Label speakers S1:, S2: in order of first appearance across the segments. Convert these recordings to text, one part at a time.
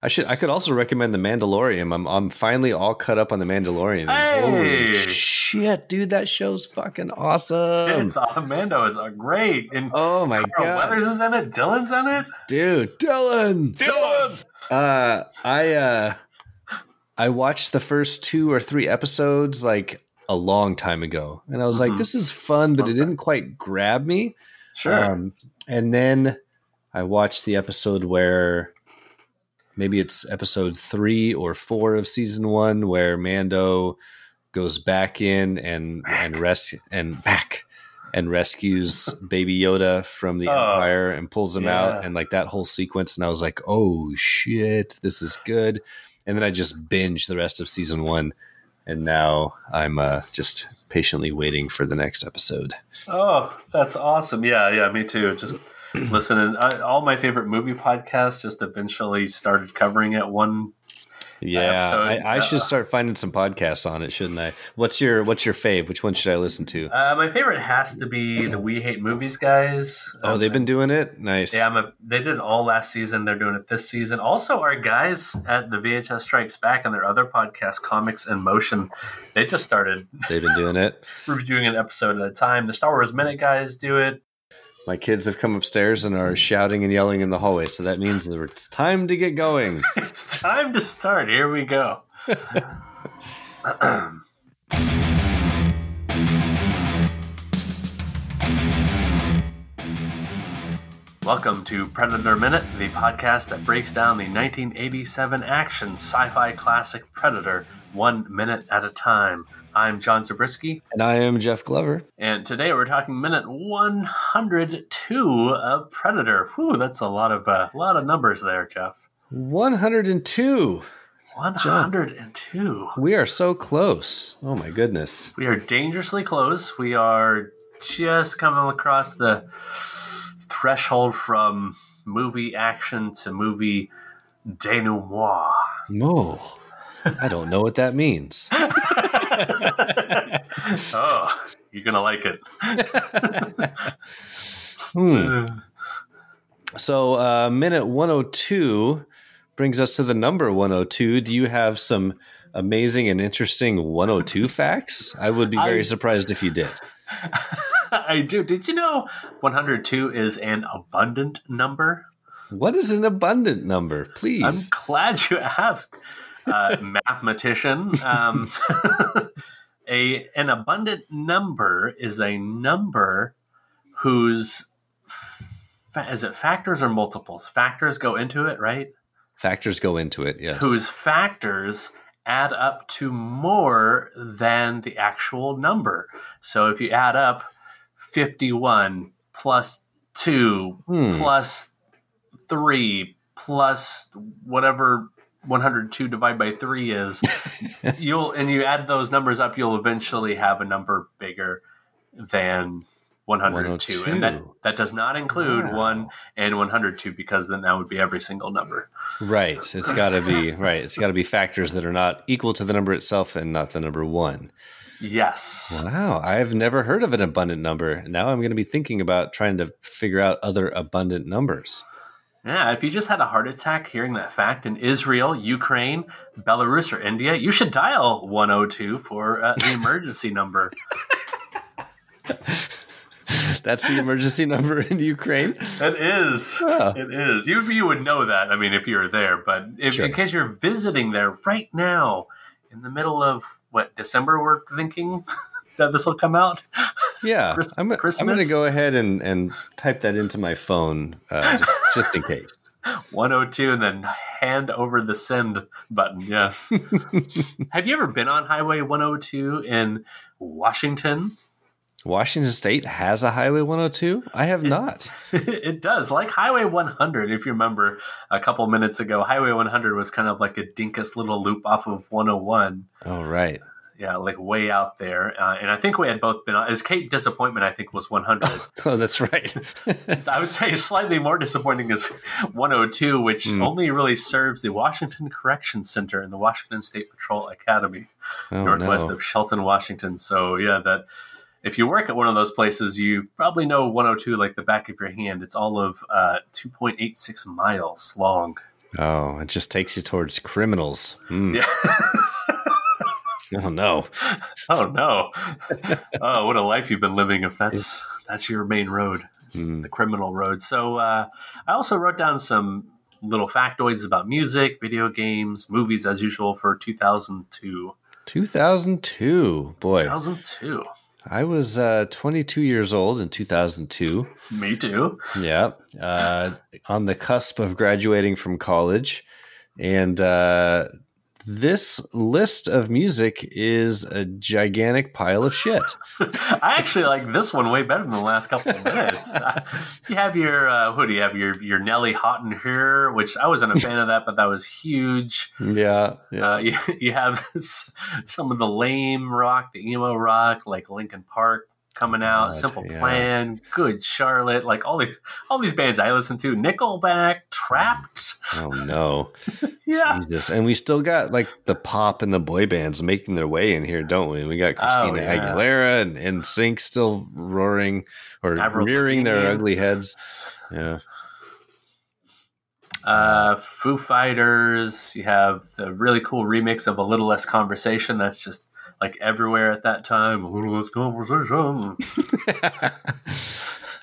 S1: I could also recommend The Mandalorian. I'm finally all cut up on The Mandalorian.
S2: Hey!
S1: Holy shit, dude, that show's fucking awesome.
S2: Mando is great. And
S1: oh my
S2: Carl
S1: god,
S2: Weathers is in it. Dylan's in it.
S1: Dude, Dylan. I watched the first 2 or 3 episodes like a long time ago, and I was like, "This is fun," but it didn't quite grab me.
S2: Sure.
S1: And then I watched the episode where maybe it's episode 3 or 4 of season 1, where Mando goes back in and rescues Baby Yoda from the Empire and pulls him out, and like that whole sequence. And I was like, "Oh shit, this is good." And then I just binged the rest of season 1, and now I'm just patiently waiting for the next episode.
S2: Oh, that's awesome! Yeah, me too. Just listening. All my favorite movie podcasts just eventually started covering it one.
S1: Yeah, I should start finding some podcasts on it, shouldn't I? What's your fave? Which one should I listen to?
S2: My favorite has to be the We Hate Movies guys.
S1: Oh, they've been doing it? Nice.
S2: Yeah, they did it all last season. They're doing it this season. Also, our guys at the VHS Strikes Back and their other podcast, Comics in Motion, they just started.
S1: They've been doing it.
S2: Reviewing an episode at a time. The Star Wars Minute guys do it.
S1: My kids have come upstairs and are shouting and yelling in the hallway, so that means that it's time to get going.
S2: It's time to start. Here we go. Welcome to Predator Minute, the podcast that breaks down the 1987 action sci-fi classic Predator 1 minute at a time. I'm John Zabriskie.
S1: And I am Jeff Glover.
S2: And today we're talking minute 102 of Predator. Whew, that's a lot of numbers there, Jeff.
S1: 102.
S2: 102.
S1: John, we are so close. Oh my goodness.
S2: We are dangerously close. We are just coming across the threshold from movie action to movie denouement.
S1: No. I don't know what that means.
S2: Oh, you're going to like it.
S1: So, minute 102 brings us to the number 102. Do you have some amazing and interesting 102 facts? I would be very surprised if you did.
S2: I do. Did you know 102 is an abundant number?
S1: What is an abundant number? Please.
S2: I'm glad you asked. Mathematician. An abundant number is a number whose is it factors or multiples? Factors go into it, right?
S1: Factors go into it, yes.
S2: Whose factors add up to more than the actual number. So if you add up 51 plus 2 plus 3 plus whatever 102 divided by 3 is, you add those numbers up, you'll eventually have a number bigger than 102. And that does not include 1 and 102, because then that would be every single number.
S1: Right. It's got to be It's got to be factors that are not equal to the number itself and not the number 1.
S2: Yes.
S1: Wow. I've never heard of an abundant number. Now I'm going to be thinking about trying to figure out other abundant numbers.
S2: Yeah, if you just had a heart attack hearing that fact in Israel, Ukraine, Belarus, or India, you should dial 102 for the emergency number.
S1: That's the emergency number in Ukraine?
S2: It is. Oh. It is. You would know that, I mean, if you were there. But in case you're visiting there right now, in the middle of, December we're thinking that this will come out?
S1: Yeah. I'm going to go ahead and type that into my phone just in case.
S2: 102 and then hand over the send button, yes. Have you ever been on Highway 102 in Washington?
S1: Washington State has a Highway 102? I have not.
S2: It does. Like Highway 100, if you remember a couple minutes ago, Highway 100 was kind of like a dinkus little loop off of 101.
S1: Oh, right.
S2: Yeah, like way out there. And I think we had both been on. As Cape Disappointment, I think, was 100.
S1: Oh, that's right.
S2: So I would say slightly more disappointing is 102, which only really serves the Washington Correction Center and the Washington State Patrol Academy, northwest of Shelton, Washington. So, yeah, that if you work at one of those places, you probably know 102 like the back of your hand. It's all of 2.86 miles long.
S1: Oh, it just takes you towards criminals.
S2: Yeah.
S1: Oh no.
S2: Oh no. Oh, what a life you've been living if that's your main road, the criminal road. So I also wrote down some little factoids about music, video games, movies as usual for 2002.
S1: 2002. Boy.
S2: 2002.
S1: I was 22 years old in 2002.
S2: Me too.
S1: Yeah. On the cusp of graduating from college. And this list of music is a gigantic pile of shit.
S2: I actually like this one way better than the last couple of minutes. You have your, who do you have? Your Nelly Hot in Here, which I wasn't a fan of that, but that was huge.
S1: Yeah.
S2: You have some of the lame rock, the emo rock, like Linkin Park coming out, Simple Plan, Good Charlotte, like all these bands I listen to, Nickelback, Trapped.
S1: Oh no.
S2: Yeah.
S1: Jesus. And we still got like the pop and the boy bands making their way in here, don't we? We got Christina Aguilera and NSYNC still roaring or rearing their ugly heads. Yeah.
S2: Foo Fighters, you have the really cool remix of A Little Less Conversation that's just like everywhere at that time. A little less conversation.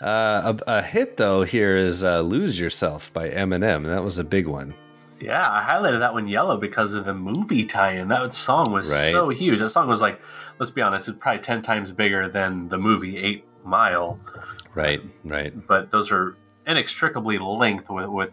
S1: A hit though here is "Lose Yourself" by Eminem. That was a big one.
S2: Yeah, I highlighted that one yellow because of the movie tie-in. That song was so huge. That song was like, let's be honest, it's probably 10 times bigger than the movie 8 Mile.
S1: Right.
S2: But those are inextricably linked with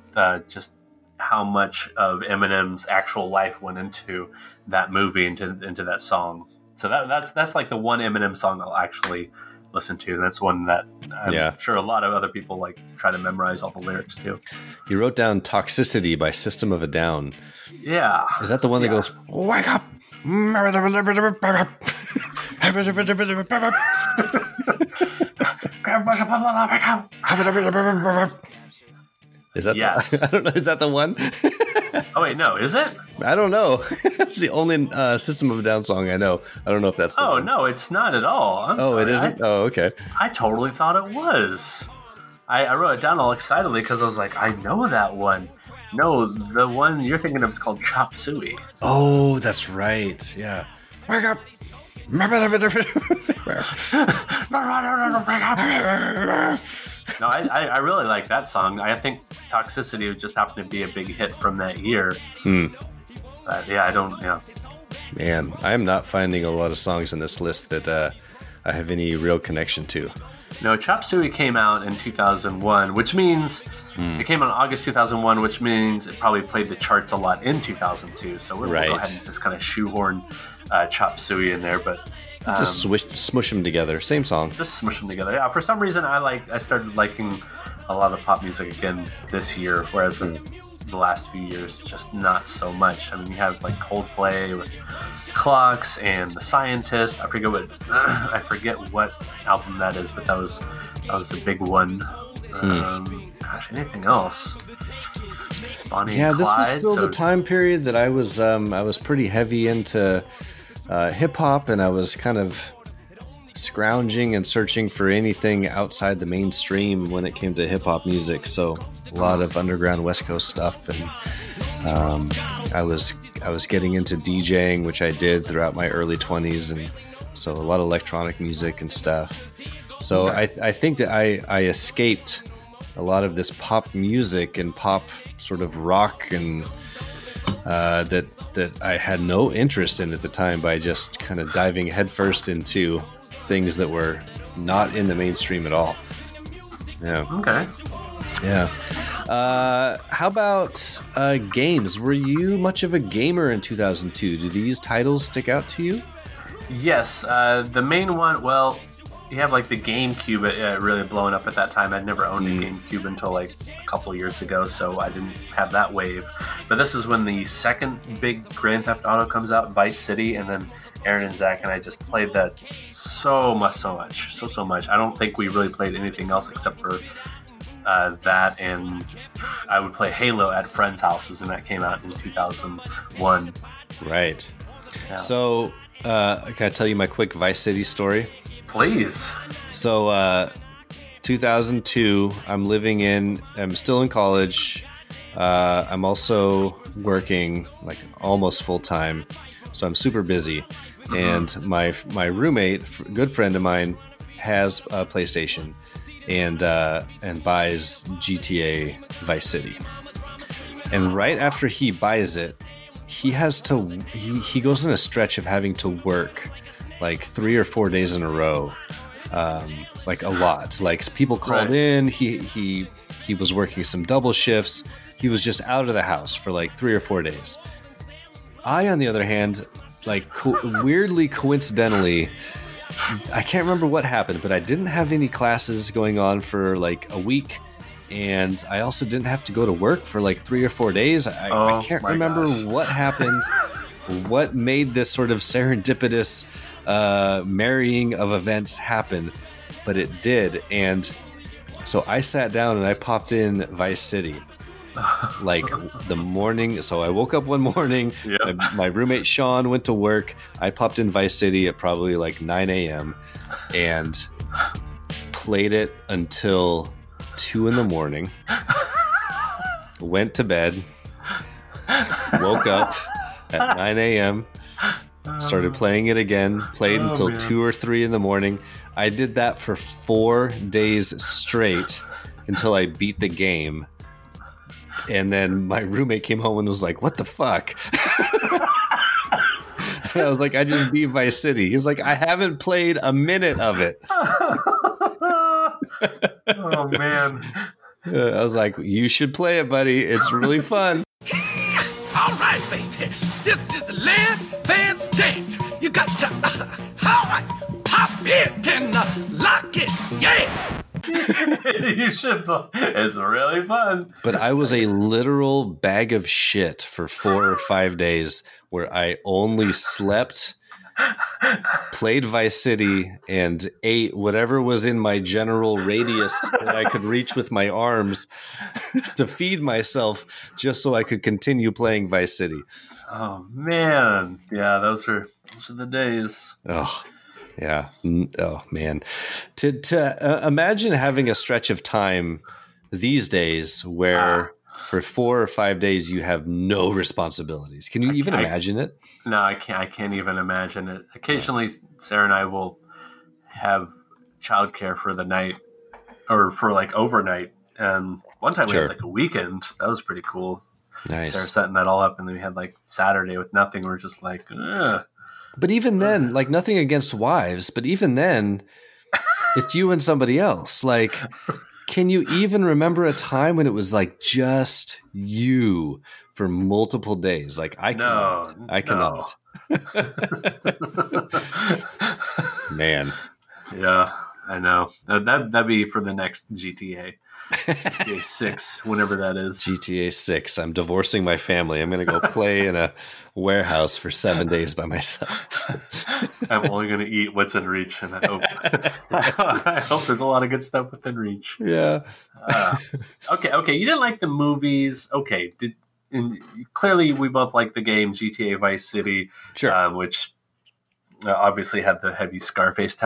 S2: just how much of Eminem's actual life went into that movie, into that song. So that's like the one Eminem song I'll actually listen to. And that's one that I'm sure a lot of other people like try to memorize all the lyrics to.
S1: You wrote down "Toxicity" by System of a Down.
S2: Yeah.
S1: Is that the one that goes, "Wake up"? Is that I don't know. Is that the one?
S2: Oh wait, no, is it?
S1: I don't know. That's the only System of a Down song I know. I don't know if that's the one.
S2: No, it's not at all. I'm sorry.
S1: It isn't? Okay.
S2: I totally thought it was. I wrote it down all excitedly because I was like, I know that one. No, the one you're thinking of is called Chop Suey.
S1: Oh, that's right. Yeah. Wake up.
S2: No, I really like that song. I think Toxicity just happened to be a big hit from that year. I don't,
S1: Man, I am not finding a lot of songs on this list that I have any real connection to.
S2: No, Chop Suey came out in 2001, which means it came out in August 2001, which means it probably played the charts a lot in 2002. So we'll go ahead and just kind of shoehorn Chop Suey in there, but
S1: just smush them together. Same song.
S2: Just smush them together. Yeah, for some reason I started liking a lot of pop music again this year, whereas the last few years just not so much. I mean, you have like Coldplay with Clocks and The Scientist. I forget what album that is, but that was a big one. Gosh, anything else? Bonnie and Clyde,
S1: this was still the time period that I was pretty heavy into hip hop, and I was kind of scrounging and searching for anything outside the mainstream when it came to hip hop music. So a lot of underground West Coast stuff, and I was getting into DJing, which I did throughout my early 20s, and so a lot of electronic music and stuff. So I think that I escaped a lot of this pop music and pop sort of rock and that I had no interest in at the time by just kind of diving headfirst into things that were not in the mainstream at all. Yeah.
S2: Okay.
S1: Yeah. How about games? Were you much of a gamer in 2002? Do these titles stick out to you?
S2: Yes. The main one, well, you have like the GameCube really blowing up at that time. I'd never owned a GameCube until like a couple years ago, so I didn't have that wave. But this is when the second big Grand Theft Auto comes out, Vice City, and then Aaron and Zach and I just played that so much. I don't think we really played anything else except for that, and I would play Halo at friends' houses, and that came out in 2001.
S1: Right.
S2: Yeah.
S1: So, can I tell you my quick Vice City story?
S2: Please.
S1: So, 2002, I'm still in college, I'm also working like almost full time, so I'm super busy. And my roommate, good friend of mine, has a PlayStation and buys GTA Vice City. And right after he buys it, he goes in a stretch of having to work like 3 or 4 days in a row, like a lot. Like people called in. He was working some double shifts. He was just out of the house for like 3 or 4 days. I, on the other hand, like weirdly coincidentally, I can't remember what happened, but I didn't have any classes going on for like a week. And I also didn't have to go to work for like 3 or 4 days. I can't remember what happened, what made this sort of serendipitous marrying of events happen, but it did. And so I sat down and I popped in Vice City like the morning. So I woke up one morning, my roommate Sean went to work. I popped in Vice City at probably like 9 a.m. and played it until 2 a.m, went to bed, woke up at 9 a.m, started playing it again, played until 2 or 3 a.m. I did that for 4 days straight until I beat the game. And then my roommate came home and was like, "What the fuck?" I was like, "I just beat Vice City." He was like, "I haven't played a minute of it."
S2: Oh, man.
S1: I was like, "You should play it, buddy. It's really fun."
S3: All right, baby. This is the Lance Vance dance. You got to, all right, pop it and lock it, yeah.
S2: You should. It's really fun.
S1: But I was a literal bag of shit for 4 or 5 days where I only slept, played Vice City, and ate whatever was in my general radius that I could reach with my arms to feed myself just so I could continue playing Vice City.
S2: Oh, man. Yeah, those are the days.
S1: Oh, yeah. Oh, man. To imagine having a stretch of time these days where for 4 or 5 days you have no responsibilities. Can you even imagine it?
S2: No, I can't. I can't even imagine it. Occasionally, Sarah and I will have childcare for the night or for like overnight. And one time we had like a weekend. That was pretty cool.
S1: Nice.
S2: Sarah setting that all up, and then we had like Saturday with nothing. We're just like, ugh.
S1: But even then, like nothing against wives, but even then, it's you and somebody else. Like, can you even remember a time when it was like just you for multiple days? Like I cannot. I cannot. Man.
S2: Yeah, I know. That'd be for the next GTA. GTA 6, whenever that is.
S1: GTA 6. I'm divorcing my family. I'm going to go play in a warehouse for 7 days by myself.
S2: I'm only going to eat what's in reach, and I hope there's a lot of good stuff within reach.
S1: Yeah.
S2: Okay. You didn't like the movies. Okay. Clearly, we both like the game GTA Vice City,
S1: sure.
S2: Which obviously had the heavy Scarface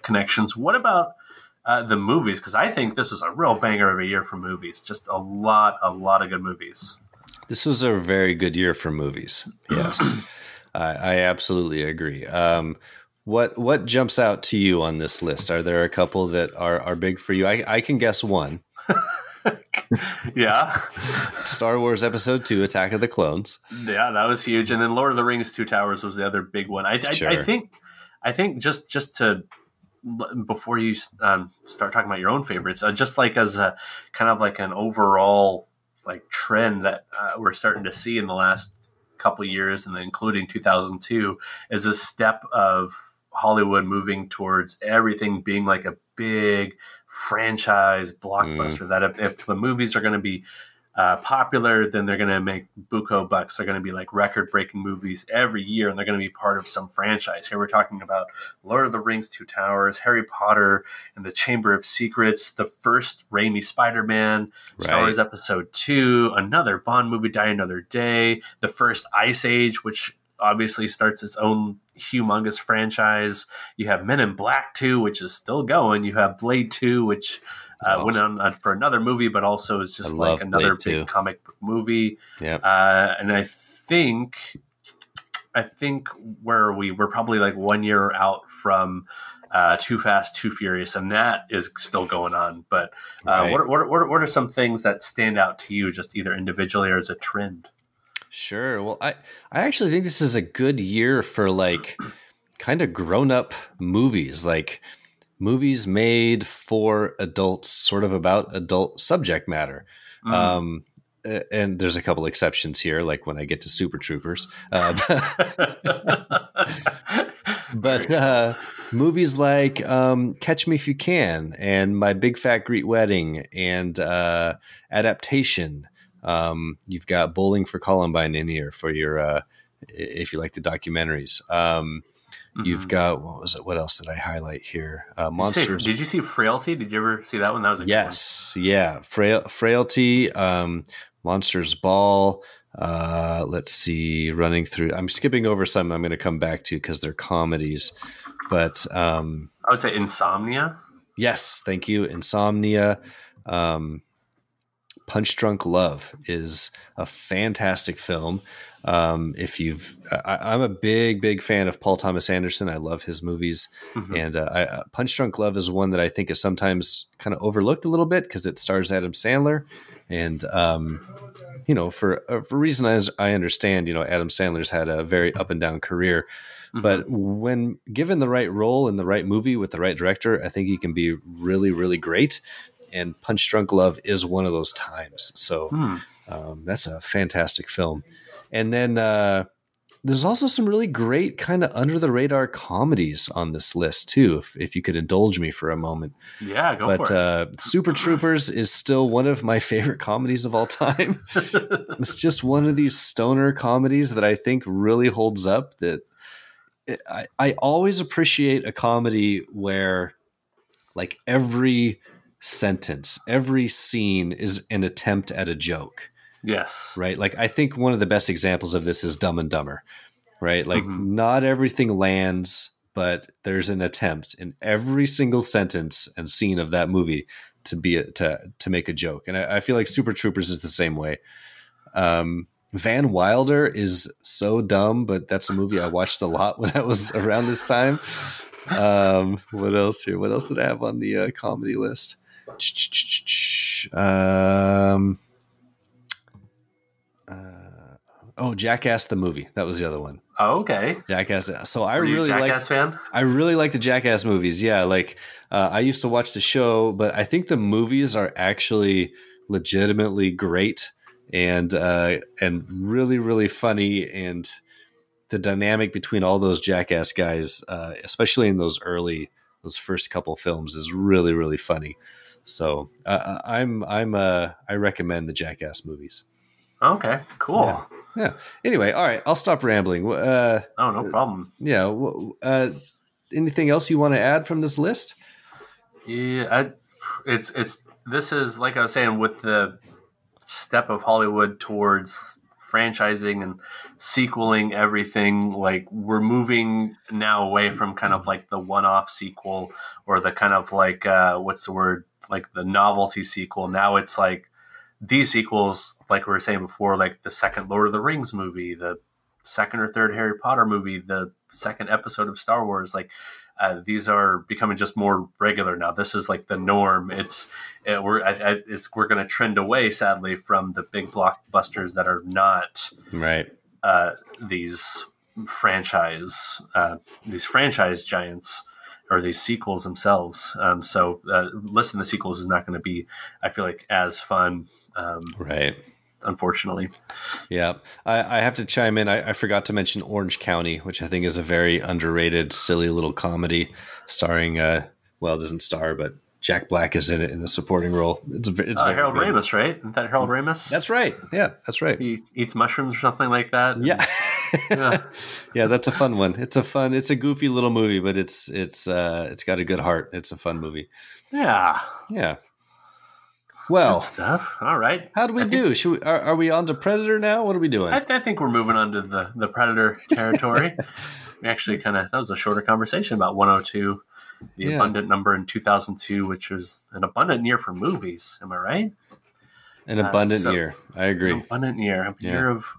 S2: connections. What about the movies? Because I think this was a real banger of a year for movies. Just a lot of good movies.
S1: This was a very good year for movies. Yes, I absolutely agree. What jumps out to you on this list? Are there a couple that are big for you? I can guess one.
S2: Yeah.
S1: Star Wars Episode 2, Attack of the Clones.
S2: Yeah, that was huge. And then Lord of the Rings, Two Towers was the other big one. I think just to, before you start talking about your own favorites, just like as a kind of like an overall like trend that we're starting to see in the last couple of years, and including 2002, is a step of Hollywood moving towards everything being like a big franchise blockbuster. That if the movies are going to be popular, then they're going to make buco bucks. They're going to be like record-breaking movies every year, and they're going to be part of some franchise. Here we're talking about Lord of the Rings, Two Towers, Harry Potter and the Chamber of Secrets, the first Raimi Spider-Man, Star Wars Episode 2, another Bond movie, Die Another Day, the first Ice Age, which obviously starts its own humongous franchise. You have Men in Black 2, which is still going. You have Blade 2, which went on for another movie, but also is just like another big comic book movie.
S1: Yeah.
S2: And I think where we're probably like 1 year out from Too Fast, Too Furious, and that is still going on. But
S1: Right.
S2: what are some things that stand out to you, just either individually or as a trend?
S1: Sure. Well, I actually think this is a good year for like kind of grown up movies, like movies made for adults, sort of about adult subject matter. And there's a couple exceptions here, like when I get to Super Troopers. But movies like Catch Me If You Can and My Big Fat Greek Wedding and Adaptation. You've got Bowling for Columbine in here for your if you like the documentaries. You've got what else did I highlight here? Monsters.
S2: Did you see Frailty? Did you ever see that one? That was a good one.
S1: Yeah. Frailty, Monsters Ball. Let's see. Running through. I'm skipping over some. I'm going to come back to because they're comedies. But
S2: I would say Insomnia.
S1: Yes, thank you. Insomnia. Punch Drunk Love is a fantastic film. I'm a big fan of Paul Thomas Anderson. I love his movies, and Punch Drunk Love is one that I think is sometimes kind of overlooked a little bit because it stars Adam Sandler, and for reason I understand, Adam Sandler's had a very up and down career, but when given the right role in the right movie with the right director, I think he can be really, really great. And Punch Drunk Love is one of those times. So that's a fantastic film. And then there's also some really great kind of under the radar comedies on this list too, if you could indulge me for a moment.
S2: Yeah, go for it.
S1: Super Troopers is still one of my favorite comedies of all time. It's just one of these stoner comedies that I think really holds up. That I always appreciate a comedy where like every sentence, every scene is an attempt at a joke.
S2: Yes.
S1: Right. Like I think one of the best examples of this is Dumb and Dumber, right? Like not everything lands, but there's an attempt in every single sentence and scene of that movie to make a joke. And I feel like Super Troopers is the same way. Van Wilder is so dumb, but that's a movie I watched a lot when I was around this time. What else here? What else did I have on the comedy list? Jackass the movie. That was the other one.
S2: Oh, okay.
S1: Jackass. So
S2: Are you a Jackass fan?
S1: I really like the Jackass movies. Yeah, like I used to watch the show, but I think the movies are actually legitimately great and really, really funny. And the dynamic between all those Jackass guys, especially in those first couple films, is really, really funny. So I recommend the Jackass movies.
S2: Okay, cool.
S1: Yeah. Anyway, all right. I'll stop rambling.
S2: No problem.
S1: Yeah. Anything else you want to add from this list?
S2: Yeah, this is like I was saying with the step of Hollywood towards franchising and sequeling everything. Like we're moving now away from kind of like the one-off sequel or the kind of like what's the word? Like the novelty sequel. Now it's like these sequels, like we were saying before, like the second Lord of the Rings movie, the second or third Harry Potter movie, the second episode of Star Wars, like these are becoming just more regular now. This is like the norm. We're going to trend away, sadly, from the big blockbusters that are not
S1: right.
S2: These franchise giants. Or these sequels themselves. So listening to sequels is not going to be, I feel like, as fun.
S1: Right.
S2: Unfortunately.
S1: Yeah. I have to chime in. I forgot to mention Orange County, which I think is a very underrated, silly little comedy starring, it doesn't star, but Jack Black is in it in a supporting role. It's
S2: Harold Ramis, right? Isn't that Harold Ramis?
S1: That's right. Yeah, that's right.
S2: He eats mushrooms or something like that.
S1: Yeah. Yeah, that's a fun one. It's a goofy little movie, but it's got a good heart. It's a fun movie.
S2: Yeah.
S1: Well,
S2: good stuff. All right.
S1: How do we do? Are we on to Predator now? What are we doing?
S2: I think we're moving on to the Predator territory. We actually that was a shorter conversation about 102. the abundant number in 2002, which was an abundant year for movies. Am I right?
S1: An abundant year. I agree.
S2: An abundant year. A year of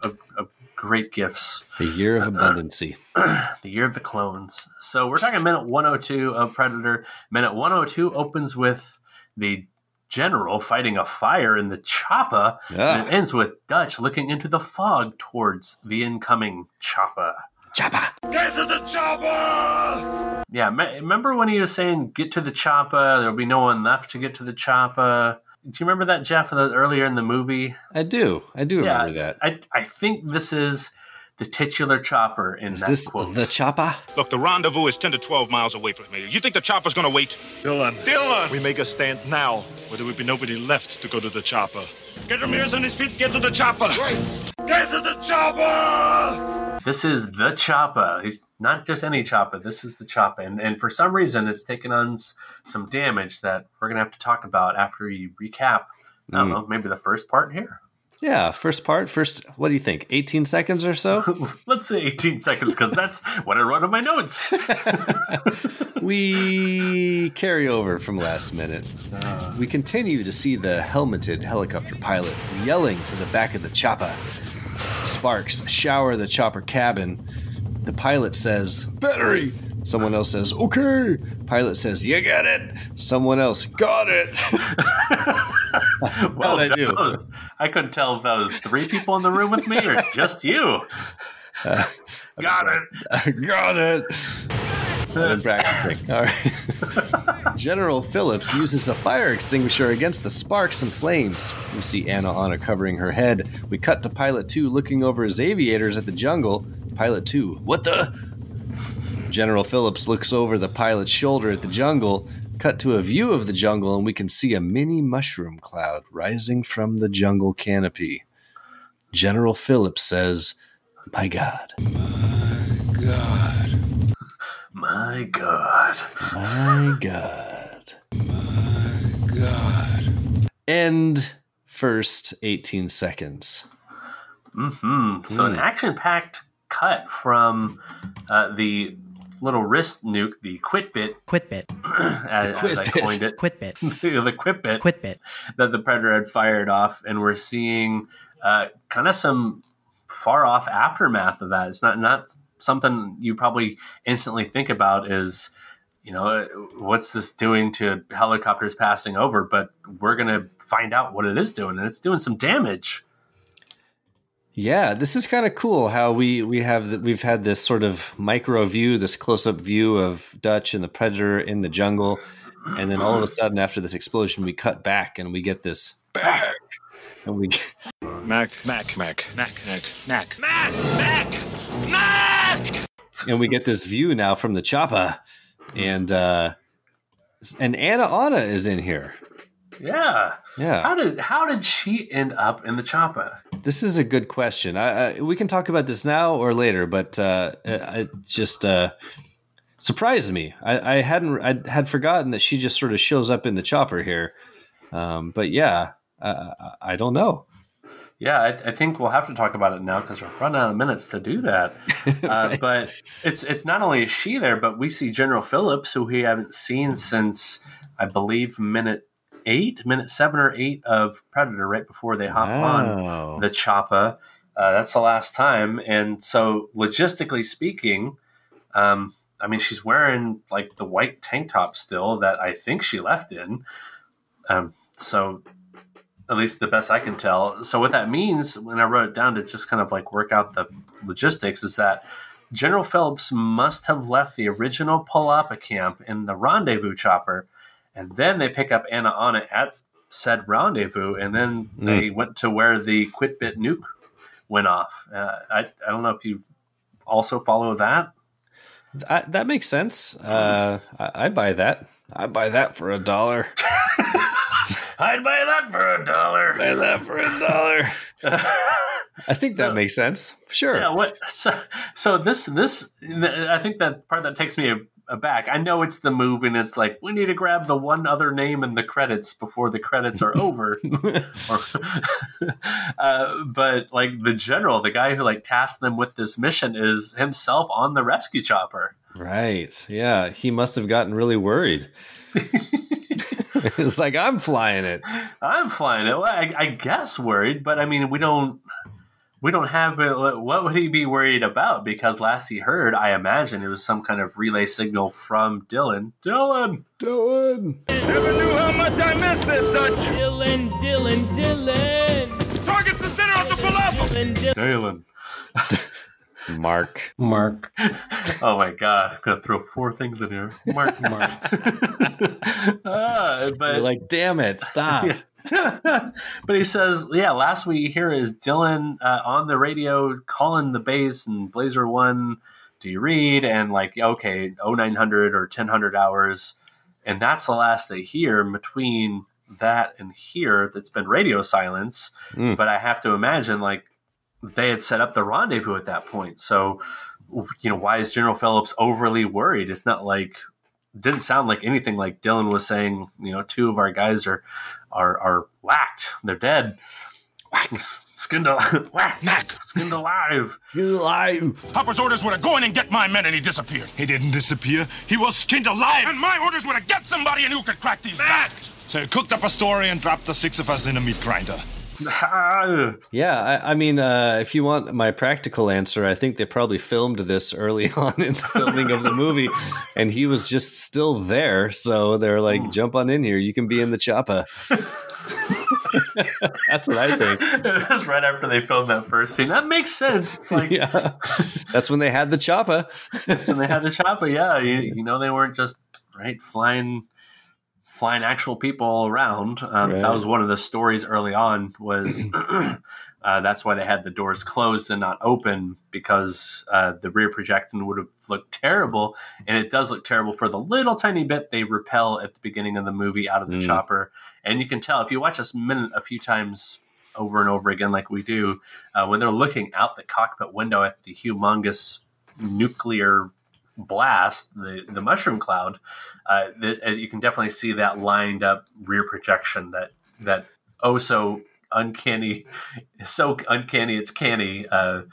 S2: great gifts.
S1: The year of abundancy.
S2: The year of the clones. So we're talking minute 102 of Predator. Minute 102 opens with the general fighting a fire in the chopper, and it ends with Dutch looking into the fog towards the incoming chopper.
S1: Chopper!
S3: Get to the chopper!
S2: Yeah, remember when he was saying, get to the chopper, there'll be no one left to get to the chopper? Do you remember that, Jeff, earlier in the movie?
S1: I do remember that.
S2: I think this is the titular chopper in that quote.
S1: Is this the chopper?
S4: Look, the rendezvous is 10 to 12 miles away from here. You think the chopper's gonna wait?
S5: Dylan! We make a stand now, or there will be nobody left to go to the chopper.
S3: Get Ramirez on his feet, get to the chopper! Right. Get to the chopper!
S2: This is the chopper. He's not just any chopper. This is the chopper. And for some reason, it's taken on some damage that we're going to have to talk about after you recap, I don't know, maybe the first part here.
S1: Yeah, first part. What do you think? 18 seconds or so?
S2: Let's say 18 seconds, because that's what I wrote in my notes.
S1: We carry over from last minute. We continue to see the helmeted helicopter pilot yelling to the back of the chopper. Sparks shower the chopper cabin. The pilot says, "Battery!" Someone else says, "Okay." Pilot says, "You got it." Someone else, "Got it."
S2: Well, I couldn't tell if that was 3 people in the room with me or just you. Got it.
S1: Got it. All right. General Phillips uses a fire extinguisher against the sparks and flames. We see Anna covering her head. We cut to Pilot 2 looking over his aviators at the jungle. Pilot 2, "What the?" General Phillips looks over the pilot's shoulder at the jungle. Cut to a view of the jungle, and we can see a mini mushroom cloud rising from the jungle canopy. General Phillips says, "My God.
S3: My God.
S2: My God.
S1: My God.
S3: My God."
S1: End first 18 seconds.
S2: So an action-packed cut from the little wrist nuke, the quit bit, as I coined it. The quit bit that the Predator had fired off, and we're seeing kind of some far-off aftermath of that. It's not something you probably instantly think about is, what's this doing to helicopters passing over? But we're going to find out what it is doing, and it's doing some damage.
S1: Yeah, this is kind of cool how we've had this sort of micro view, this close-up view of Dutch and the Predator in the jungle, and then all of a sudden after this explosion we cut back and we get this back, and we and we get this view now from the chopper, and Anna is in here.
S2: Yeah. How did she end up in the chopper?
S1: This is a good question. We can talk about this now or later, but it just surprised me. I had forgotten that she just sort of shows up in the chopper here. But yeah, I don't know.
S2: Yeah, I think we'll have to talk about it now because we're running out of minutes to do that. Right. But it's not only is she there, but we see General Phillips, who we haven't seen since, I believe, minute 7 or 8 of Predator, right before they hop on the chopper. That's the last time. And so logistically speaking, she's wearing like the white tank top still that I think she left in. So at least the best I can tell. So what that means, when I wrote it down to just kind of like work out the logistics, is that General Phillips must have left the original Palapa camp in the rendezvous chopper, and then they pick up Anna at said rendezvous, and then they went to where the quit bit nuke went off. I don't know if you also follow that.
S1: That makes sense. I buy that. I buy that for $1.
S2: I'd buy that for $1.
S1: Buy that for $1. I think that makes sense. Sure.
S2: Yeah. So this I think that part that takes me aback. I know it's the move, and it's like we need to grab the one other name in the credits before the credits are over. But like the general, the guy who like tasked them with this mission, is himself on the rescue chopper.
S1: Right. Yeah. He must have gotten really worried. It's like, I'm flying it.
S2: Well, I guess worried, but I mean, we don't have it. What would he be worried about? Because last he heard, I imagine it was some kind of relay signal from Dylan. Dylan.
S4: Never knew how much I missed this, Dutch.
S6: Dylan.
S4: Target's the center of the falafel.
S2: Dylan.
S1: Mark.
S2: Oh my God. I'm going to throw 4 things in here. Mark.
S1: But you're like, damn it, stop.
S2: But he says, last we hear is Dylan on the radio calling the base and Blazer 1, do you read? And like, okay, 0900 or 1000 hours. And that's the last they hear. Between that and here, that's been radio silence. But I have to imagine, like, they had set up the rendezvous at that point. So, why is General Phillips overly worried? It's not like, didn't sound like anything like Dylan was saying, 2 of our guys are whacked. They're dead. Skinned alive. Skinned alive.
S4: Hopper's orders were to go in and get my men, and he disappeared.
S5: He didn't disappear. He was skinned alive.
S4: And my orders were to get somebody and who could crack these bastards.
S5: So he cooked up a story and dropped the 6 of us in a meat grinder.
S1: Yeah, I mean, if you want my practical answer, I think they probably filmed this early on in the filming of the movie, and he was just still there. So they're like, jump on in here. You can be in the choppa. That's what I think.
S2: It was right after they filmed that first scene. That makes sense. It's like,
S1: yeah, that's when they had the choppa.
S2: Yeah, they weren't just flying actual people around. Right. That was one of the stories early on. Was that's why they had the doors closed and not open, because the rear projection would have looked terrible, and it does look terrible for the little tiny bit they repel at the beginning of the movie out of the chopper. And you can tell if you watch this minute a few times over and over again, like we do, when they're looking out the cockpit window at the humongous nuclear blast, the mushroom cloud, as you can definitely see that lined up rear projection that so uncanny it's canny of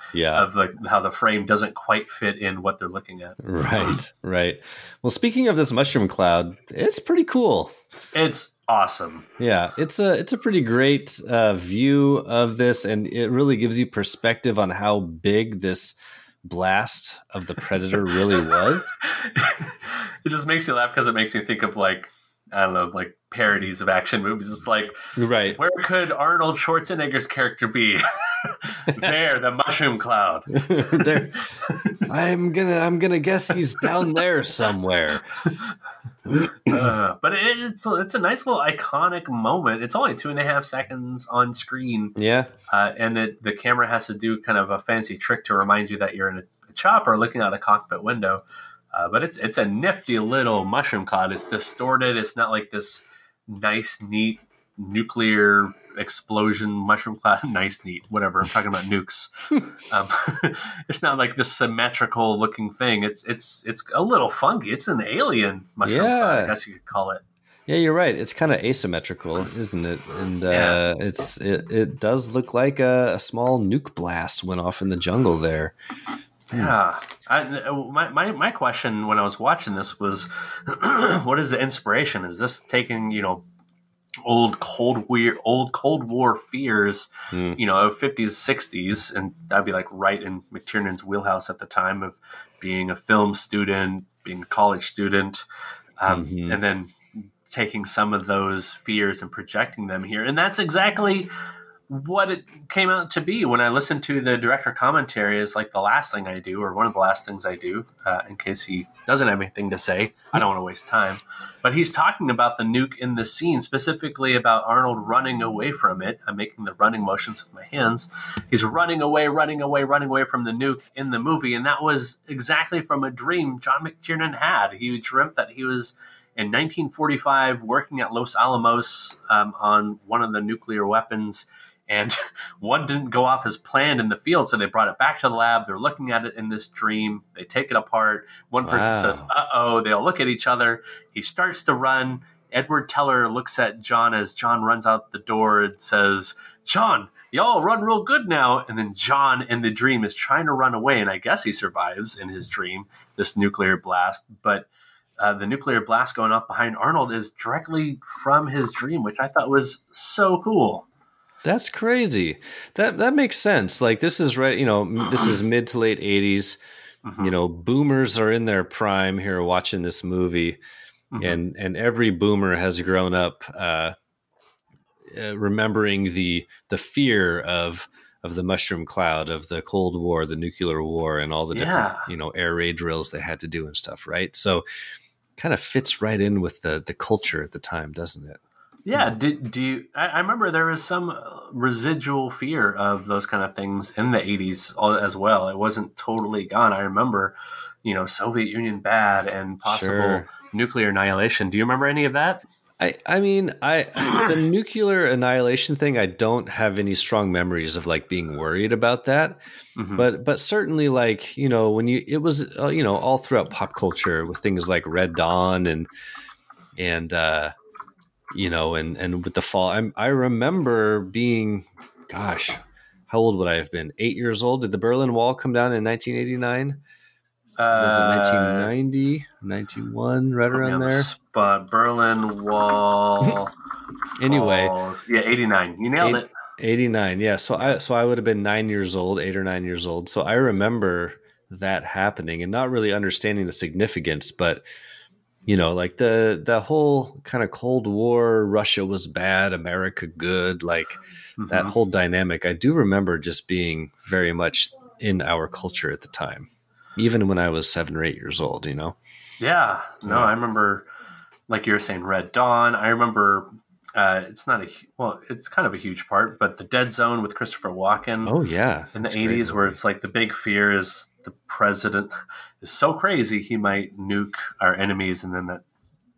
S2: like how the frame doesn't quite fit in what they're looking at.
S1: Right. Well, speaking of this mushroom cloud, it's pretty cool.
S2: It's awesome.
S1: Yeah, it's a pretty great view of this, and it really gives you perspective on how big this blast of the Predator really was.
S2: It just makes you laugh because it makes you think of, like, I don't know, like parodies of action movies. It's like,
S1: right,
S2: where could Arnold Schwarzenegger's character be? There, the mushroom cloud.
S1: There, I'm gonna guess he's down there somewhere.
S2: But it's a nice little iconic moment. It's only 2.5 seconds on screen.
S1: Yeah,
S2: and the camera has to do kind of a fancy trick to remind you that you're in a chopper looking out a cockpit window. But it's a nifty little mushroom cloud. It's distorted. It's not like this nice, neat nuclear explosion mushroom cloud. Nice, neat, whatever. I'm talking about nukes. It's not like this symmetrical looking thing. It's a little funky. It's an alien mushroom cloud, I guess you could call it.
S1: Yeah, you're right. It's kind of asymmetrical, isn't it? And it does look like a small nuke blast went off in the jungle there.
S2: Yeah. My question when I was watching this was, what is the inspiration? Is this taking, old Cold War fears, of 50s, 60s, and that'd be like right in McTiernan's wheelhouse at the time of being a film student, being a college student, and then taking some of those fears and projecting them here. And that's exactly what it came out to be. When I listened to the director commentary, is like the last thing I do, or one of the last things I do, in case he doesn't have anything to say. I don't want to waste time. But he's talking about the nuke in the scene, specifically about Arnold running away from it. I'm making the running motions with my hands. He's running away from the nuke in the movie. And that was exactly from a dream John McTiernan had. He dreamt that he was in 1945 working at Los Alamos on one of the nuclear weapons. And one didn't go off as planned in the field, so they brought it back to the lab. They're looking at it in this dream. They take it apart. One person says, uh-oh. They'll look at each other. He starts to run. Edward Teller looks at John as John runs out the door and says, John, y'all run real good now. And then John in the dream is trying to run away, and I guess he survives in his dream, this nuclear blast. But the nuclear blast going off behind Arnold is directly from his dream, which I thought was so cool.
S1: That's crazy. That makes sense. Like, this is right, this is mid to late 80s. Boomers are in their prime here watching this movie. And every boomer has grown up remembering the fear of the mushroom cloud, of the Cold War, the nuclear war, and all the different air raid drills they had to do and stuff, right? So kind of fits right in with the culture at the time, doesn't it?
S2: Yeah. Do you? I remember there was some residual fear of those kind of things in the 80s as well. It wasn't totally gone. I remember, Soviet Union bad and possible nuclear annihilation. Do you remember any of that?
S1: I mean, the nuclear annihilation thing, I don't have any strong memories of like being worried about that. But certainly, like, when it was all throughout pop culture with things like Red Dawn and with the fall. I remember being, gosh, how old would I have been? 8 years old. Did the Berlin Wall come down in 1989? Was it 1990, 91, right around there?
S2: Spot. Berlin Wall.
S1: Anyway.
S2: Yeah, 89. You nailed it.
S1: 89, yeah. So I would have been 9 years old, 8 or 9 years old. So I remember that happening and not really understanding the significance, but like the whole kind of Cold War, Russia was bad, America good, like that whole dynamic. I do remember just being very much in our culture at the time, even when I was 7 or 8 years old,
S2: Yeah. No, I remember, like you were saying, Red Dawn. I remember it's kind of a huge part, but the Dead Zone with Christopher Walken.
S1: Oh, yeah.
S2: In the 80s, where it's like the big fear is the president is so crazy he might nuke our enemies, and then that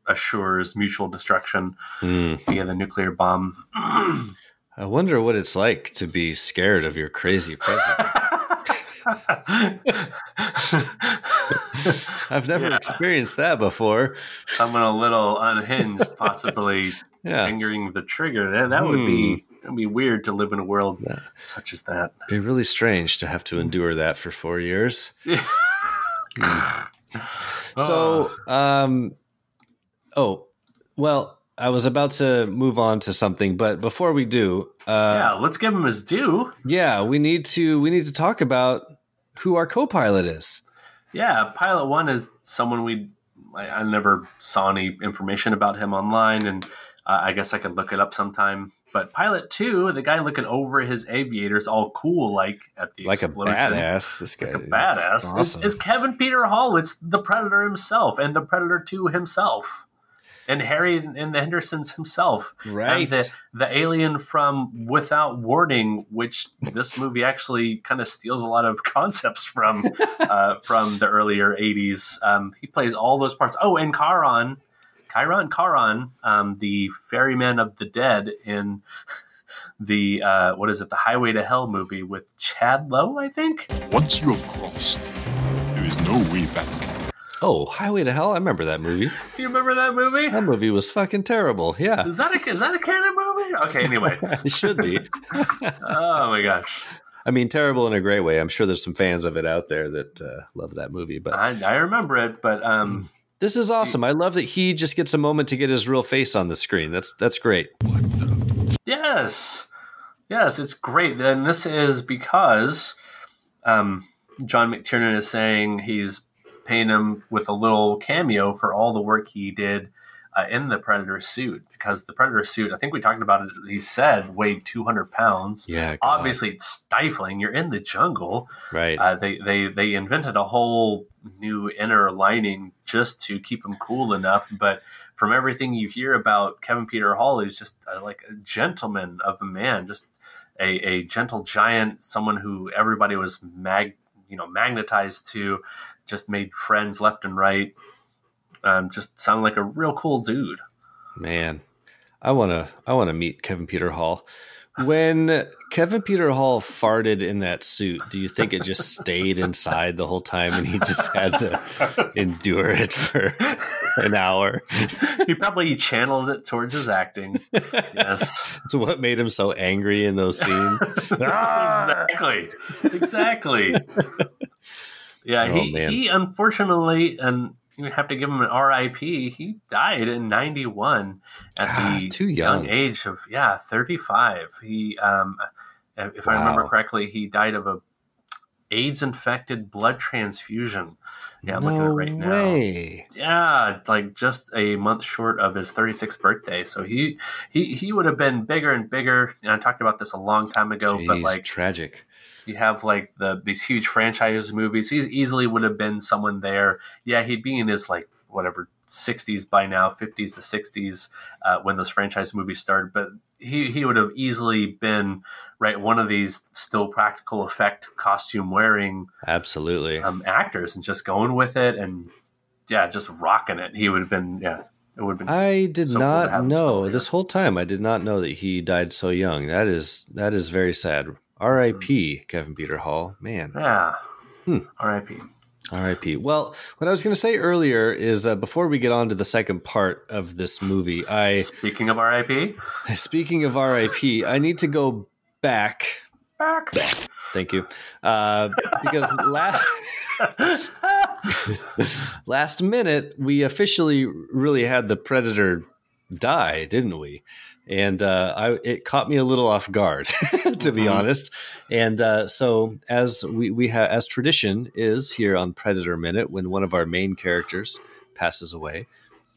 S2: assures mutual destruction via the nuclear bomb.
S1: I wonder what it's like to be scared of your crazy president. I've never experienced that before.
S2: Someone a little unhinged, possibly fingering the trigger. That would be weird to live in a world such as that.
S1: It'd be really strange to have to endure that for 4 years. So, I was about to move on to something, but before we do,
S2: let's give him his due.
S1: Yeah, we need to talk about who our co-pilot is.
S2: Yeah, Pilot 1 is someone I never saw any information about him online, and I guess I could look it up sometime. But Pilot 2, the guy looking over his aviators, all cool, like at the explosion.
S1: Like a badass. This guy,
S2: like a badass. Awesome. It's Kevin Peter Hall. It's the Predator himself, and the Predator 2 himself, and Harry and the Hendersons himself,
S1: right?
S2: And the alien from Without Warning, which this movie actually kind of steals a lot of concepts from the earlier 80s. He plays all those parts. Oh, and Charon, the ferryman of the dead in the the Highway to Hell movie with Chad Lowe, I think.
S6: Once you have crossed, there is no way back.
S1: Oh, Highway to Hell! I remember that movie.
S2: Do you remember that movie?
S1: That movie was fucking terrible. Yeah.
S2: Is that a canon movie? Okay, anyway,
S1: it should be.
S2: Oh my gosh.
S1: I mean, terrible in a great way. I'm sure there's some fans of it out there that love that movie. But
S2: I remember it. But
S1: this is awesome. I love that he just gets a moment to get his real face on the screen. That's great.
S2: Yes, it's great. And this is because John McTiernan is saying he's paying him with a little cameo for all the work he did in the Predator suit, because the Predator suit, I think we talked about it, he said weighed 200 pounds.
S1: Yeah,
S2: obviously it's stifling. You're in the jungle.
S1: Right.
S2: They invented a whole new inner lining just to keep him cool enough. But from everything you hear about Kevin Peter Hall, he's just like a gentleman of a man, just a gentle giant, someone who everybody was magnetized to, just made friends left and right. Just sounded like a real cool dude.
S1: Man, I wanna meet Kevin Peter Hall. When Kevin Peter Hall farted in that suit, do you think it just stayed inside the whole time and he just had to endure it for an hour?
S2: He probably channeled it towards his acting. Yes.
S1: So what made him so angry in those scenes?
S2: Exactly. Yeah, he unfortunately, and you have to give him an RIP, he died in 91 at the
S1: too
S2: young age of 35. He if I remember correctly, he died of a AIDS infected blood transfusion. Yeah, I'm looking at it right now. Yeah, like just a month short of his 36th birthday. So he would have been bigger and bigger. I talked about this a long time ago, but like
S1: tragic.
S2: You have like these huge franchise movies. He easily would have been someone there. Yeah, he'd be in his like whatever 60s by now, 50s to 60s when those franchise movies started. But he would have easily been one of these still practical effect costume wearing actors and just going with it and just rocking it. He would have been It would have been.
S1: I did not know this whole time. I did not know that he died so young. That is very sad. R.I.P. Kevin Peter Hall. Man.
S2: Yeah. R.I.P.
S1: R.I.P. Well, what I was going to say earlier is before we get on to the second part of this movie,
S2: Speaking of R.I.P.,
S1: I need to go back. Thank you. Because last minute, we officially really had the Predator die, didn't we? And it caught me a little off guard, to be honest. And so, as as tradition is here on Predator Minute, when one of our main characters passes away,